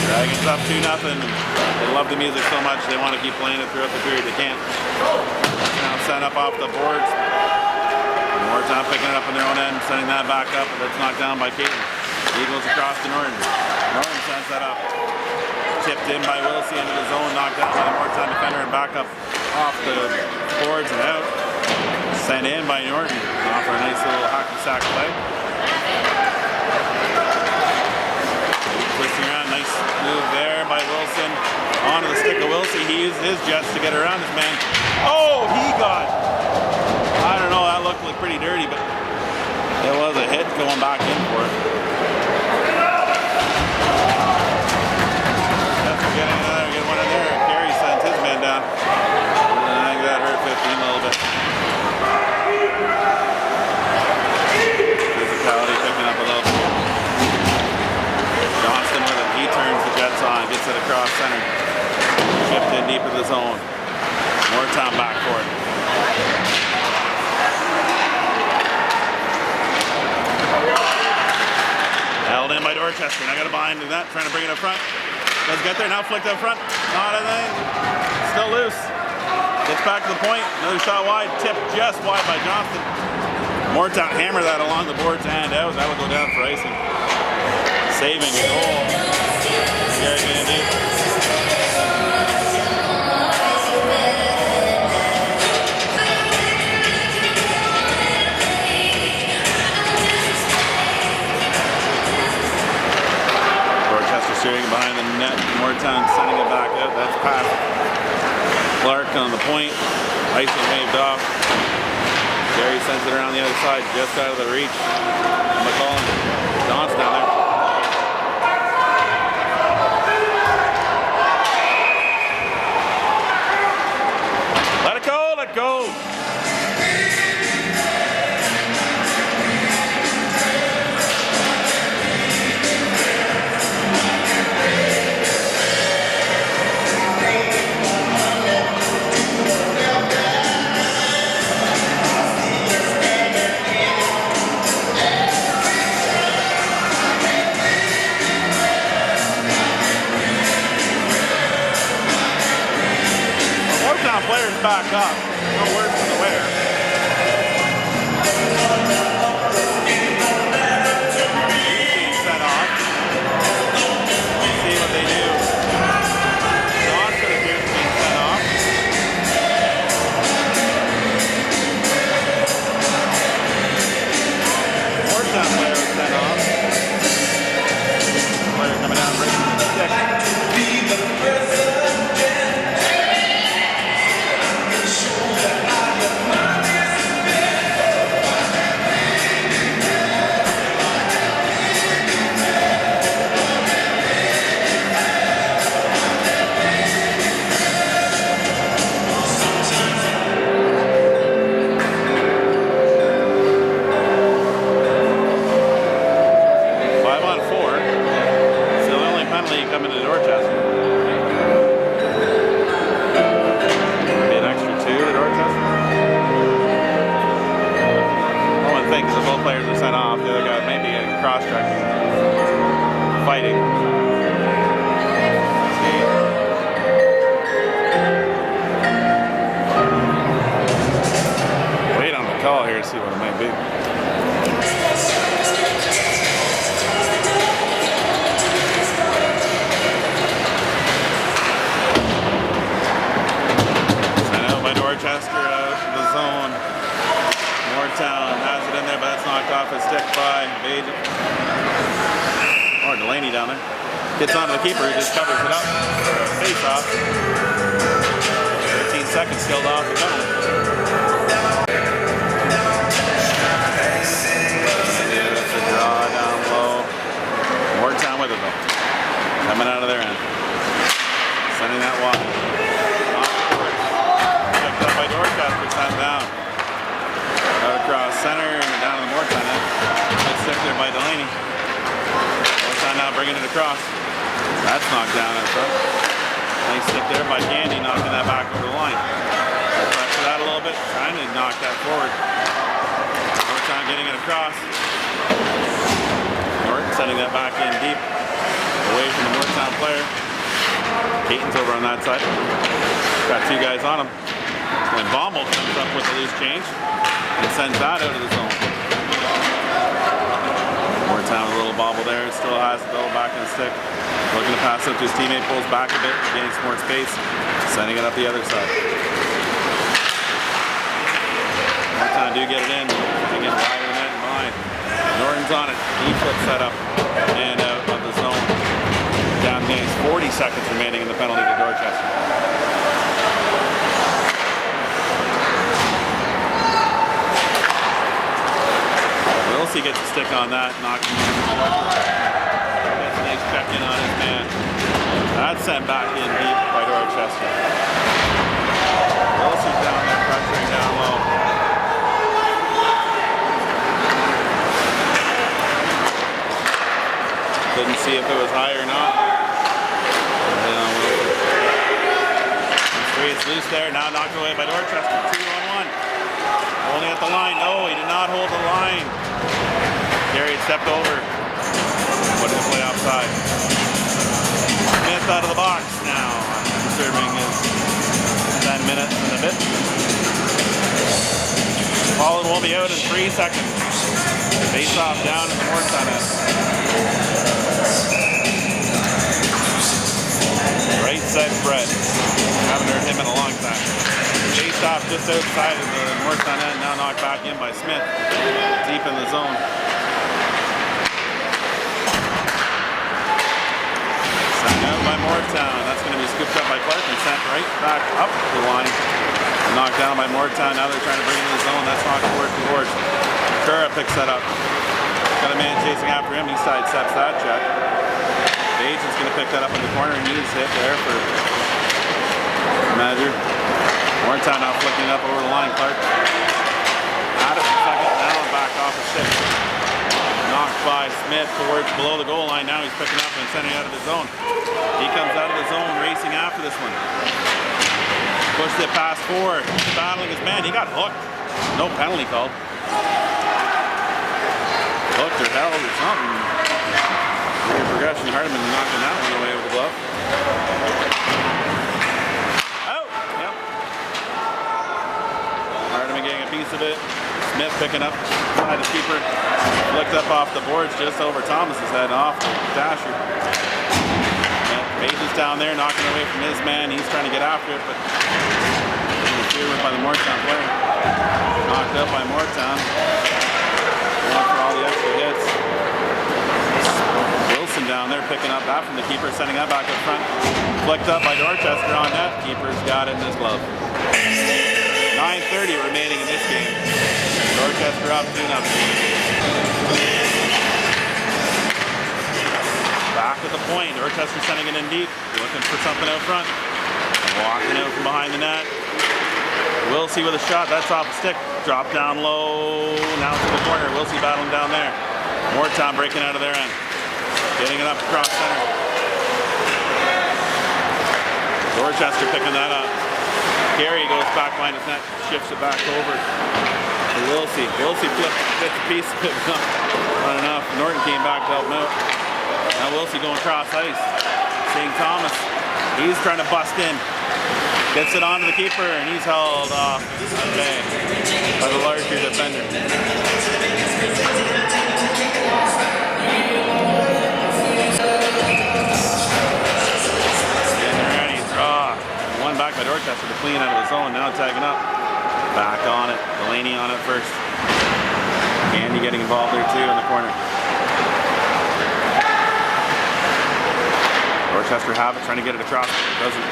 Dragons up 2-0. They love the music so much they want to keep playing it throughout the period. They can't. Now sent up off the boards. Mooretown picking it up on their own end, sending that back up, but it's knocked down by Caton. Eagles across to Norton. Norton sends that up. Tipped in by Wilsey into the zone, knocked down by the Mooretown defender and back up off the boards and out. Sent in by Norton. Off for a nice little hockey sack play. Twisting around, nice move there by Wilson. Onto the stick of Wilsey. He used his jets to get around his man. Oh, he got... I don't know, that looked pretty dirty, but it was a hit going back in for it. That's getting another good one in there. Carey sends his man down. And I think that hurt 15 a little bit. Physicality picking up a little bit. Johnston with him. He turns the jets on, gets it across center. Shipped in deep in the zone. Mooretown back for it. Held in by Dorchester. Now got a behind the net, trying to bring it up front. Does get there, now flicked up front. Not a thing. Still loose. Gets back to the point. Another shot wide. Tipped just wide by Johnston. Mooretown hammer that along the boards and out. That would go down for icing. Saving a goal. Gary Gandy. Steering behind the net. Mooretown sending it back out. That's past Clark on the point. Icing waved off. Gary sends it around the other side, just out of the reach. McCollum. Don's down there. Let it go, let go. Players back up. No worse than the wear. Being set off. Let's see what they do. Johnson appears to be set off. Mooretown player was set off. Player coming down, breaking the stick. Coming to Dorchester. Be an extra 2 to Dorchester. I would think the both players are sent off. The other guy maybe getting cross-checking, fighting. Wait on the call here to see what it might be. Dorchester out of the zone. Mooretown has it in there, but that's knocked off his stick by Bajan. Or Delaney down there. Gets onto the keeper, he just covers it up for a face-off. 15 seconds still off the penalty. That's a draw down low. Mooretown with it though. Coming out of their end. Sending that wide. By Dorchester, sent down. Out across center and down to the Mooretown end. Good stick there by Delaney. bringing it across. That's knocked down out front. Nice stick there by Candy, knocking that back over the line. Pressure that a little bit, trying to knock that forward. Mooretown getting it across. Norton sending that back in deep, away from the Mooretown player. Caton's over on that side. Got two guys on him. And Bommel comes up with a loose change and sends that out of the zone. Mooretown with a little bobble there, still has the ball back in the stick. Looking to pass up to his teammate, pulls back a bit, gaining some more space, sending it up the other side. Mooretown do get it in, they get wide of the net and behind. Norton's on it, he flips that up and out of the zone. Down games, 40 seconds remaining in the penalty to Dorchester. Wilsey gets a stick on that, knocking him forward. Gets a nice check in on his man. That's sent back in deep by Dorchester. Wilsey's down there, pressuring down low. Couldn't see if it was high or not. It's loose there, now knocked away by Dorchester. 2-on-1. Holding at the line. No, he did not hold the line. Gary had stepped over. Putting the play offside. Smith out of the box now. Serving his 10 minutes and a bit. Holland will be out in 3 seconds. Face off down in the Mooretown end. Right side Fred. Haven't heard him in a long time. Face off just outside of the Mooretown end. Now knocked back in by Smith. Deep in the zone. Sent out by Mooretown. That's going to be scooped up by Clark and sent right back up the line. Knocked down by Mooretown. Now they're trying to bring it in the zone. That's knocked forward towards. Kura picks that up. Got a man chasing after him. He sidesteps that check. Agent's going to pick that up in the corner. He needs hit there for Madger. Mooretown now flicking up over the line. Clark out of the second. Now back off the stick. Knocked by Smith towards below the goal line. Now he's picking up and sending it out of the zone. He comes out of the zone racing after this one. Pushed it past forward. Battling his man. He got hooked. No penalty called. Hooked or held or something. Weird progression. Hardiman knocking that one away with the glove. Out! Yep. Hardiman getting a piece of it. Smith picking up beside his keeper. Flicked up off the boards just over Thomas's head off the dasher. Page's down there knocking away from his man. He's trying to get after it, but interfered by the Mooretown player. Knocked up by Mooretown. Going for all the extra hits. Wilson down there picking up that from the keeper, sending that back up front. Flicked up by Dorchester on net. Keeper's got it in his glove. 9:30 remaining in this game. Dorchester up 2-0. Back at the point. Dorchester sending it in deep. Looking for something out front. Walking out from behind the net. Wilsey with a shot. That's off the stick. Drop down low. Now to the corner. Wilsey battling down there. Mooretown breaking out of their end. Getting it up across center. Dorchester picking that up. Gary goes back behind his net. Shifts it back over to Wilsey. Wilsey flipped a piece of it. Not enough. Norton came back to help him out. Now Wilsey going across ice. Seeing Thomas. He's trying to bust in. Gets it onto the keeper and he's held off by the larger defender. Getting ready. Draw. One back by Dorchester to clean out of the zone. Now tagging up. Back on it. Delaney on it first. Andy getting involved there too in the corner. Dorchester have it, trying to get it across. Doesn't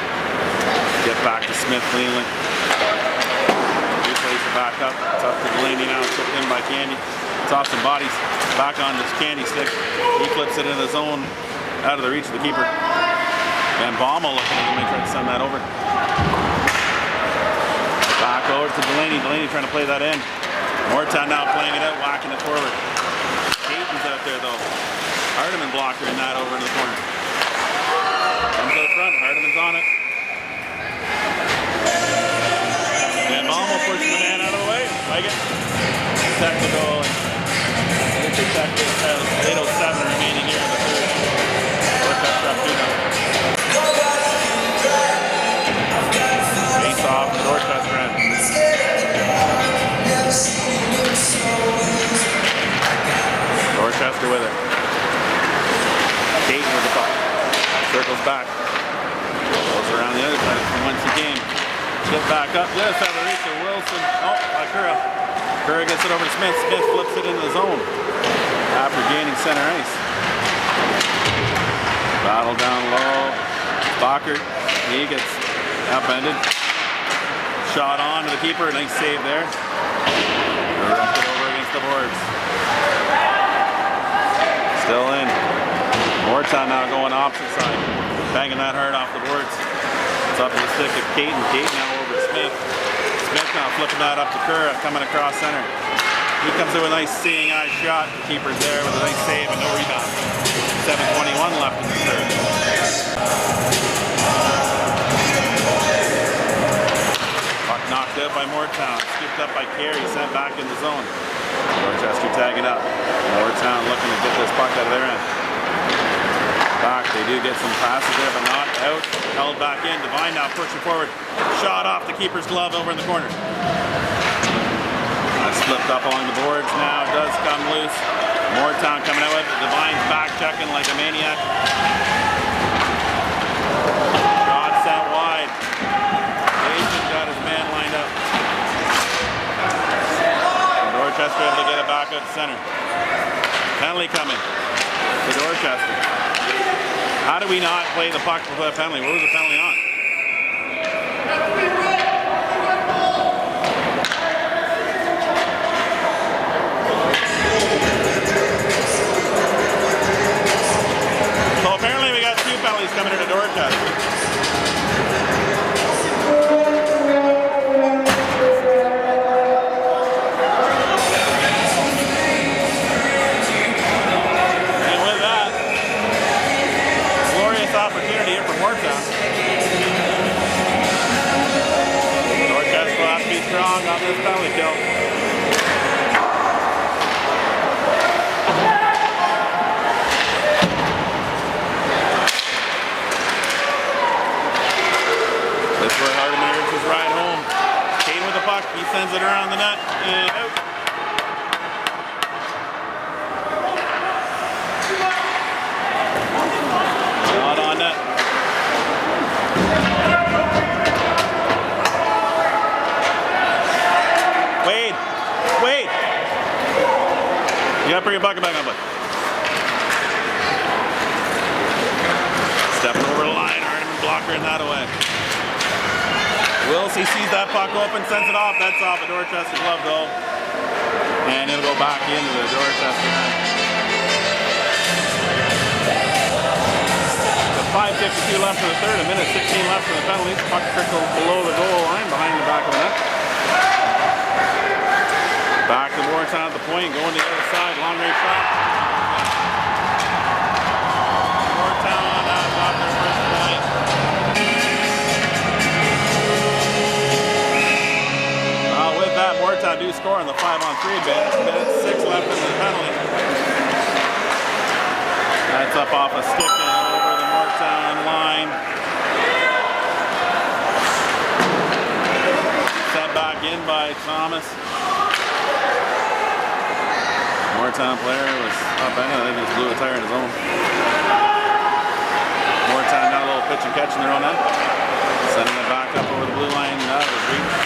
get back to Smith cleanly. Replays it back up. It's up to Delaney now. Tipped in by Candy. It's off some bodies. Back on this Candy stick. He flips it into the zone out of the reach of the keeper. And Bommel looking at him and trying to send that over. Back over to Delaney. Delaney trying to play that in. Mooretown now playing it out, whacking it forward. Caton's out there though. Hardiman blocker in that over into the corner. Comes out front, Hardiman's on it. And Malmo pushes the man out of the way. Like it. Technical. Technical. 8:07 remaining here in the third. Dorchester up 2-0. Face off the Dorchester end. Dorchester with it. Dayton with the puck. Circles back. Goes around the other side from whence he came. Chip back up. Yes, have a reach to Wilson. Oh, by Curra. Curra gets it over to Smith. Smith flips it into the zone after gaining center ice. Battle down low. Bockert. He gets upended. Shot on to the keeper. Nice save there. Rubbed it over against the boards. Still in. Mooretown now going opposite side. Banging that hard off the boards. It's up to the stick of Caton. Caton now over to Smith. Smith now flipping that up to Curra, coming across center. He comes in with a nice seeing eye shot. The keeper's there with a nice save and no rebound. 7:21 left in the third. Puck knocked out by Mooretown. Skipped up by Carey, sent back in the zone. Dorchester tagging up. Mooretown looking to get this puck out of their end. Back, they do get some passes there, but not out. Held back in. Devine now pushing forward. Shot off the keeper's glove over in the corner. That's flipped up along the boards now. Does come loose. Mooretown coming out with it. Devine's back checking like a maniac. Shot sent wide. Jason got his man lined up. Dorchester able to get it back out to center. Penalty coming to Dorchester. How do we not play the puck before the penalty? What was the penalty on? So apparently we got 2 penalties coming into Dorchester. Opportunity here for Mooretown. Dorchester will have to be strong on this penalty kill. This is where Hardiman earns his ride home. Kane with the puck, he sends it around the net and out. Not on net. Wade! Wade! You gotta bring your bucket back on, bud. Stepping over the line, Hardiman blocker that away. Wills, he sees that puck open, sends it off. That's off a Dorchester glove though. And it'll go back into the Dorchester net. 5:52 left in the third, 1:16 left in the penalties. Puck trickles below the goal line, behind the back of the net. Back to Mooretown at the point, going to the other side, long range shot. Mooretown now got their first point. With that, Mooretown do score on the 5-on-3 advantage. 1:06 left in the penalty. That's up off a stick and over the Mooretown line. Sent back in by Thomas. Mooretown player was up in it. They just blew a tire in his own. Mooretown got a little pitch and catch in their own end. Sending it back up over the blue line. That was reach.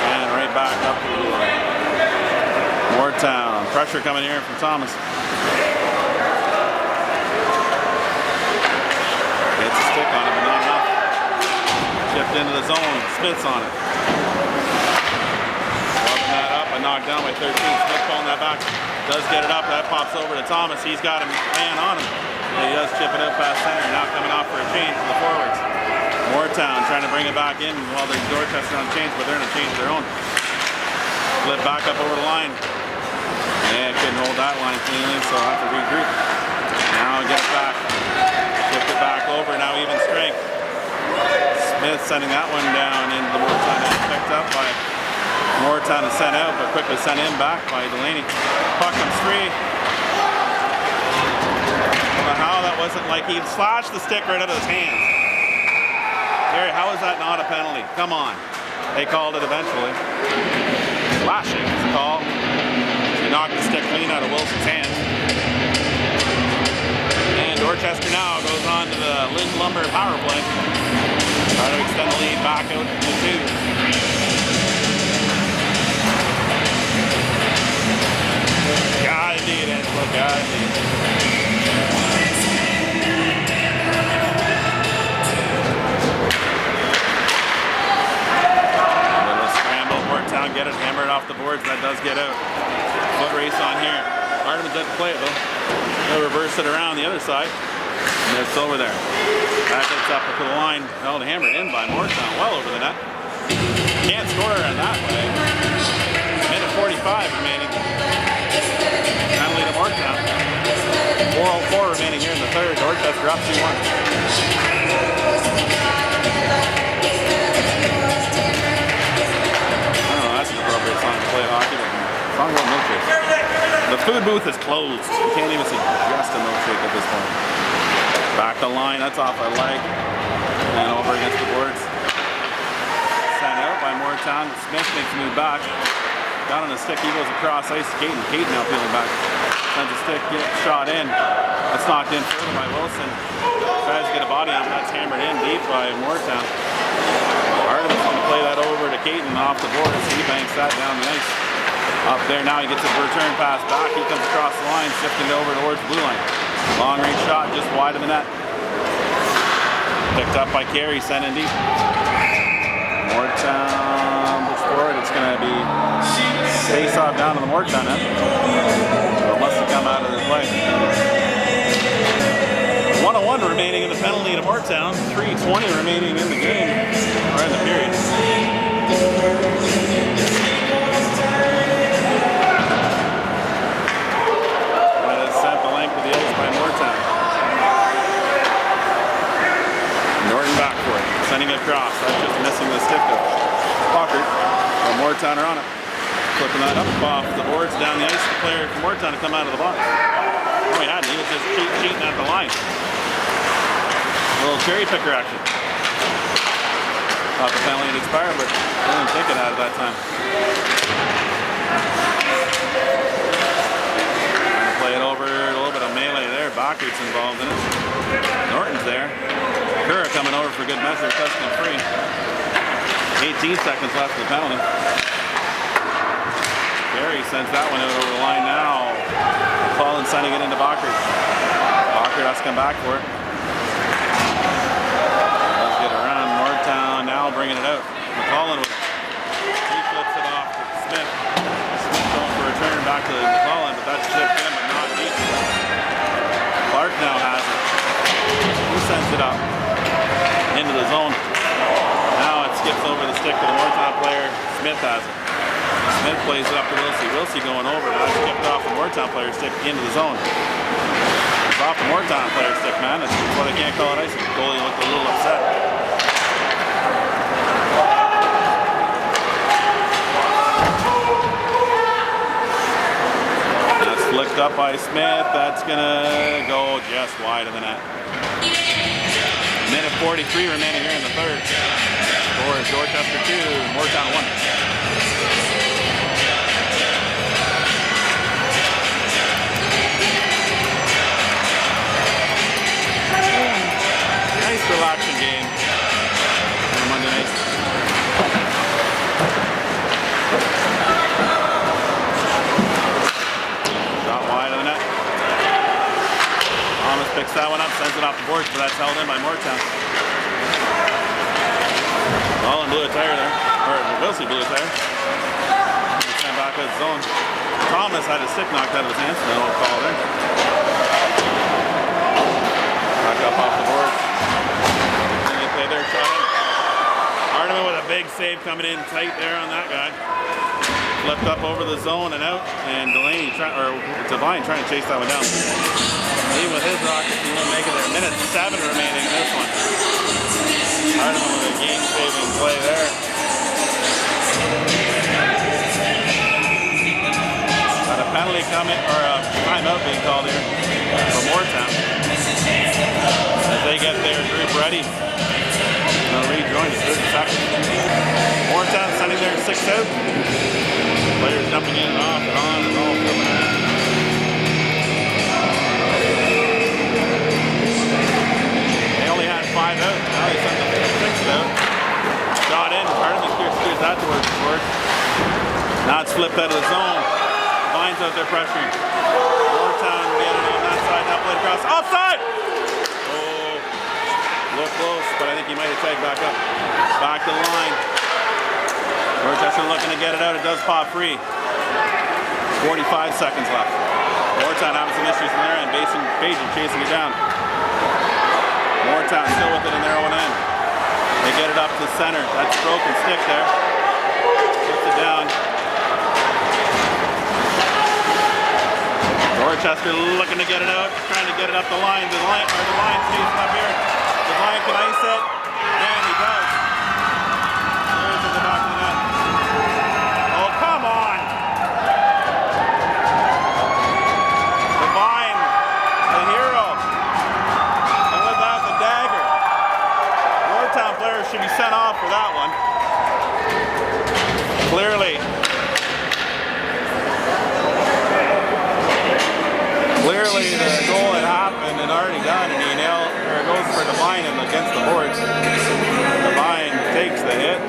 And right back up to the blue line. Mooretown. Pressure coming here from Thomas. Gets a stick on it, but not enough. Chipped into the zone. Smith's on it. Rubbing that up and knocked down by 13. Smith pulling that back. Does get it up. That pops over to Thomas. He's got a man on him. And he does chip it out past center. Now coming off for a change for the forwards. Mooretown trying to bring it back in while there's Dorchester on change, but they're going to change their own. Flip back up over the line. Yeah, couldn't hold that line cleanly, so I'll have to regroup. Now Now get it back. Shift it back over. Now even strength. Smith sending that one down into the Mooretown end. Picked up by Mooretown and sent out, but quickly sent in back by Delaney. Puck comes free. I don't know how that wasn't like he slashed the stick right out of his hands. Gary, how is that not a penalty? Come on. They called it eventually. Slashing is the call. He knocked the stick clean out of Wilson's hand. And Dorchester now goes on to the Lynn Lumber power play. Try to extend the lead back out to 2. God indeed, Angelo, God indeed. A little scramble, Mooretown get it, hammer it off the boards, that does get out. Foot race on here. Hardeman's at the plate though. They'll reverse it around the other side. And it's over there. Back it's up to the line. Held hammered in by Mooretown, well over the net. Can't score in that way. Minute 45 remaining. Penalty to Mooretown. 4:04 remaining here in the third. Dorchester up 2-1. Oh, that's an appropriate song to play hockey. Song about milkshakes. The food booth is closed. You can't even suggest a milkshake at this point. Back the line, that's off a leg. And over against the boards. Sent out by Mooretown. Smith makes a move back. Got on the stick, he goes across ice to Caden. Caden now peeling back. Sends a stick, gets shot in. That's knocked in further by Wilson. Tries to get a body on him, that's hammered in deep by Mooretown. Hardeman's going to play that over to Caden off the boards. He banks that down the ice. Up there now, he gets a return pass back. He comes across the line, shifting over towards the blue line. Long range shot just wide of the net. Picked up by Carey, sent in deep. Mooretown push forward. It's going to be face off down to the Mooretown end. So it must have come out of the play. 1:01 remaining in the penalty to Mooretown. 3:20 remaining in the game, or in the period. Sending it across. That's just missing the stick of Walker. Mooretown are on it. Flipping that up off the boards down the ice. The player from Mooretown to come out of the box. Oh, he hadn't. He was just cheating at the line. A little cherry picker action. Thought the penalty had expired, but didn't take it out at that time. Trying to play it over. A little bit of melee there. Backert's involved in it. Norton's there. Kura coming over for good measure, touching him free. 18 seconds left of the penalty. Gary sends that one out over the line now. Collin sending it into Bacher. Bacher has to come back for it. Let's get around. Mooretown now bringing it out. McCollin with it. He flips it off to Smith. Smith going for a return back to McCollin, but that's chipped in, but not deep. Clark now has it. Who sends it up? Into the zone. Now it skips over the stick to the Mooretown player. Smith has it. Smith plays it up to Wilsey. Wilsey going over, but that's skipped off the Mooretown player stick into the zone. It's off the Mooretown player stick, man. That's what I can't call it icing. The goalie looked a little upset. That's flicked up by Smith. That's gonna go just wide of the net. Minute 43 remaining here in the third. Score is Dorchester 2, Mooretown 1. Nice relaxing game on Monday night. Shot wide of the net. Thomas picks that one up, sends it off the boards, but that's held in by Mooretown. Colin blew a tire there, or Wilsey blew a tire. Sent back out of the zone. Thomas had his stick knocked out of his hands, so no call there. Back up off the board. And they play their shot in. Hardeman with a big save coming in tight there on that guy. Flipped up over the zone and out, and Delaney Devine trying to chase that one down. Even with his rockets, he won't make it there. Minute 7 remaining in this one. Hardman with a game-saving play there. Got a penalty coming, or a timeout being called here for Mooretown. As they get their group ready. They'll rejoin in 30 seconds. Mooretown sending their 6 out. Players jumping in and off and on and all. They only had 5 out. Now they sent them 6 out. Shot in. Hardman steers that towards the board. Now it's flipped out of the zone. Vine's out there pressuring. Mooretown getting on that side. Now played across. Offside! Oh, look close, but I think he might have tagged back up. Back to the line. Dorchester looking to get it out. It does pop free. 45 seconds left. Mooretown having some issues in their end. Bajan chasing it down. Mooretown still with it in their own end. They get it up to the center. That's broken stick there. Puts it down. Dorchester looking to get it out. Trying to get it up the line. The line chasing up here. The line can ice it. And he does. There's at the back of the net. Oh, come on! Devine, the hero. And with that, the dagger. Mooretown players should be sent off for that one. Clearly the goal had happened and already done, and he goes for Devine against the boards. Devine takes the hit.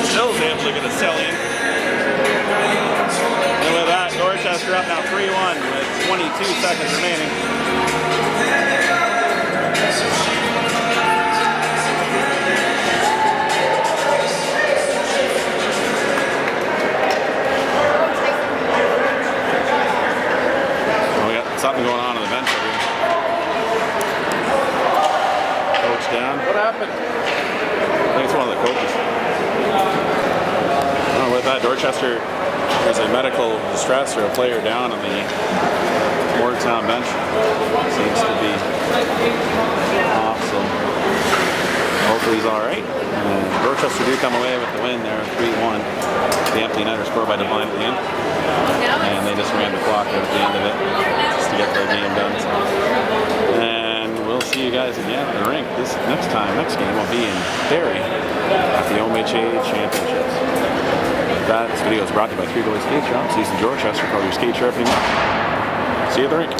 Still is able to get a sell in. And with that, Dorchester up now 3-1 with 22 seconds remaining. Something going on the bench over here. Coach down. What happened? I think it's one of the coaches. Oh, with that, Dorchester, there's a medical distress or a player down on the Mooretown bench. Seems to be off, so hopefully he's alright. And Dorchester do come away with the win there, 3-1. The empty netter scored by Devine at the end. And they just ran the clock out at the end of it just to get the game done. So. And we'll see you guys again at the rink. This next game will be in Barrie at the OMHA Championships. This video is brought to you by 3 Goalie Skate Shop. Season Dorchester, call your skate sharpening. See you at the rink.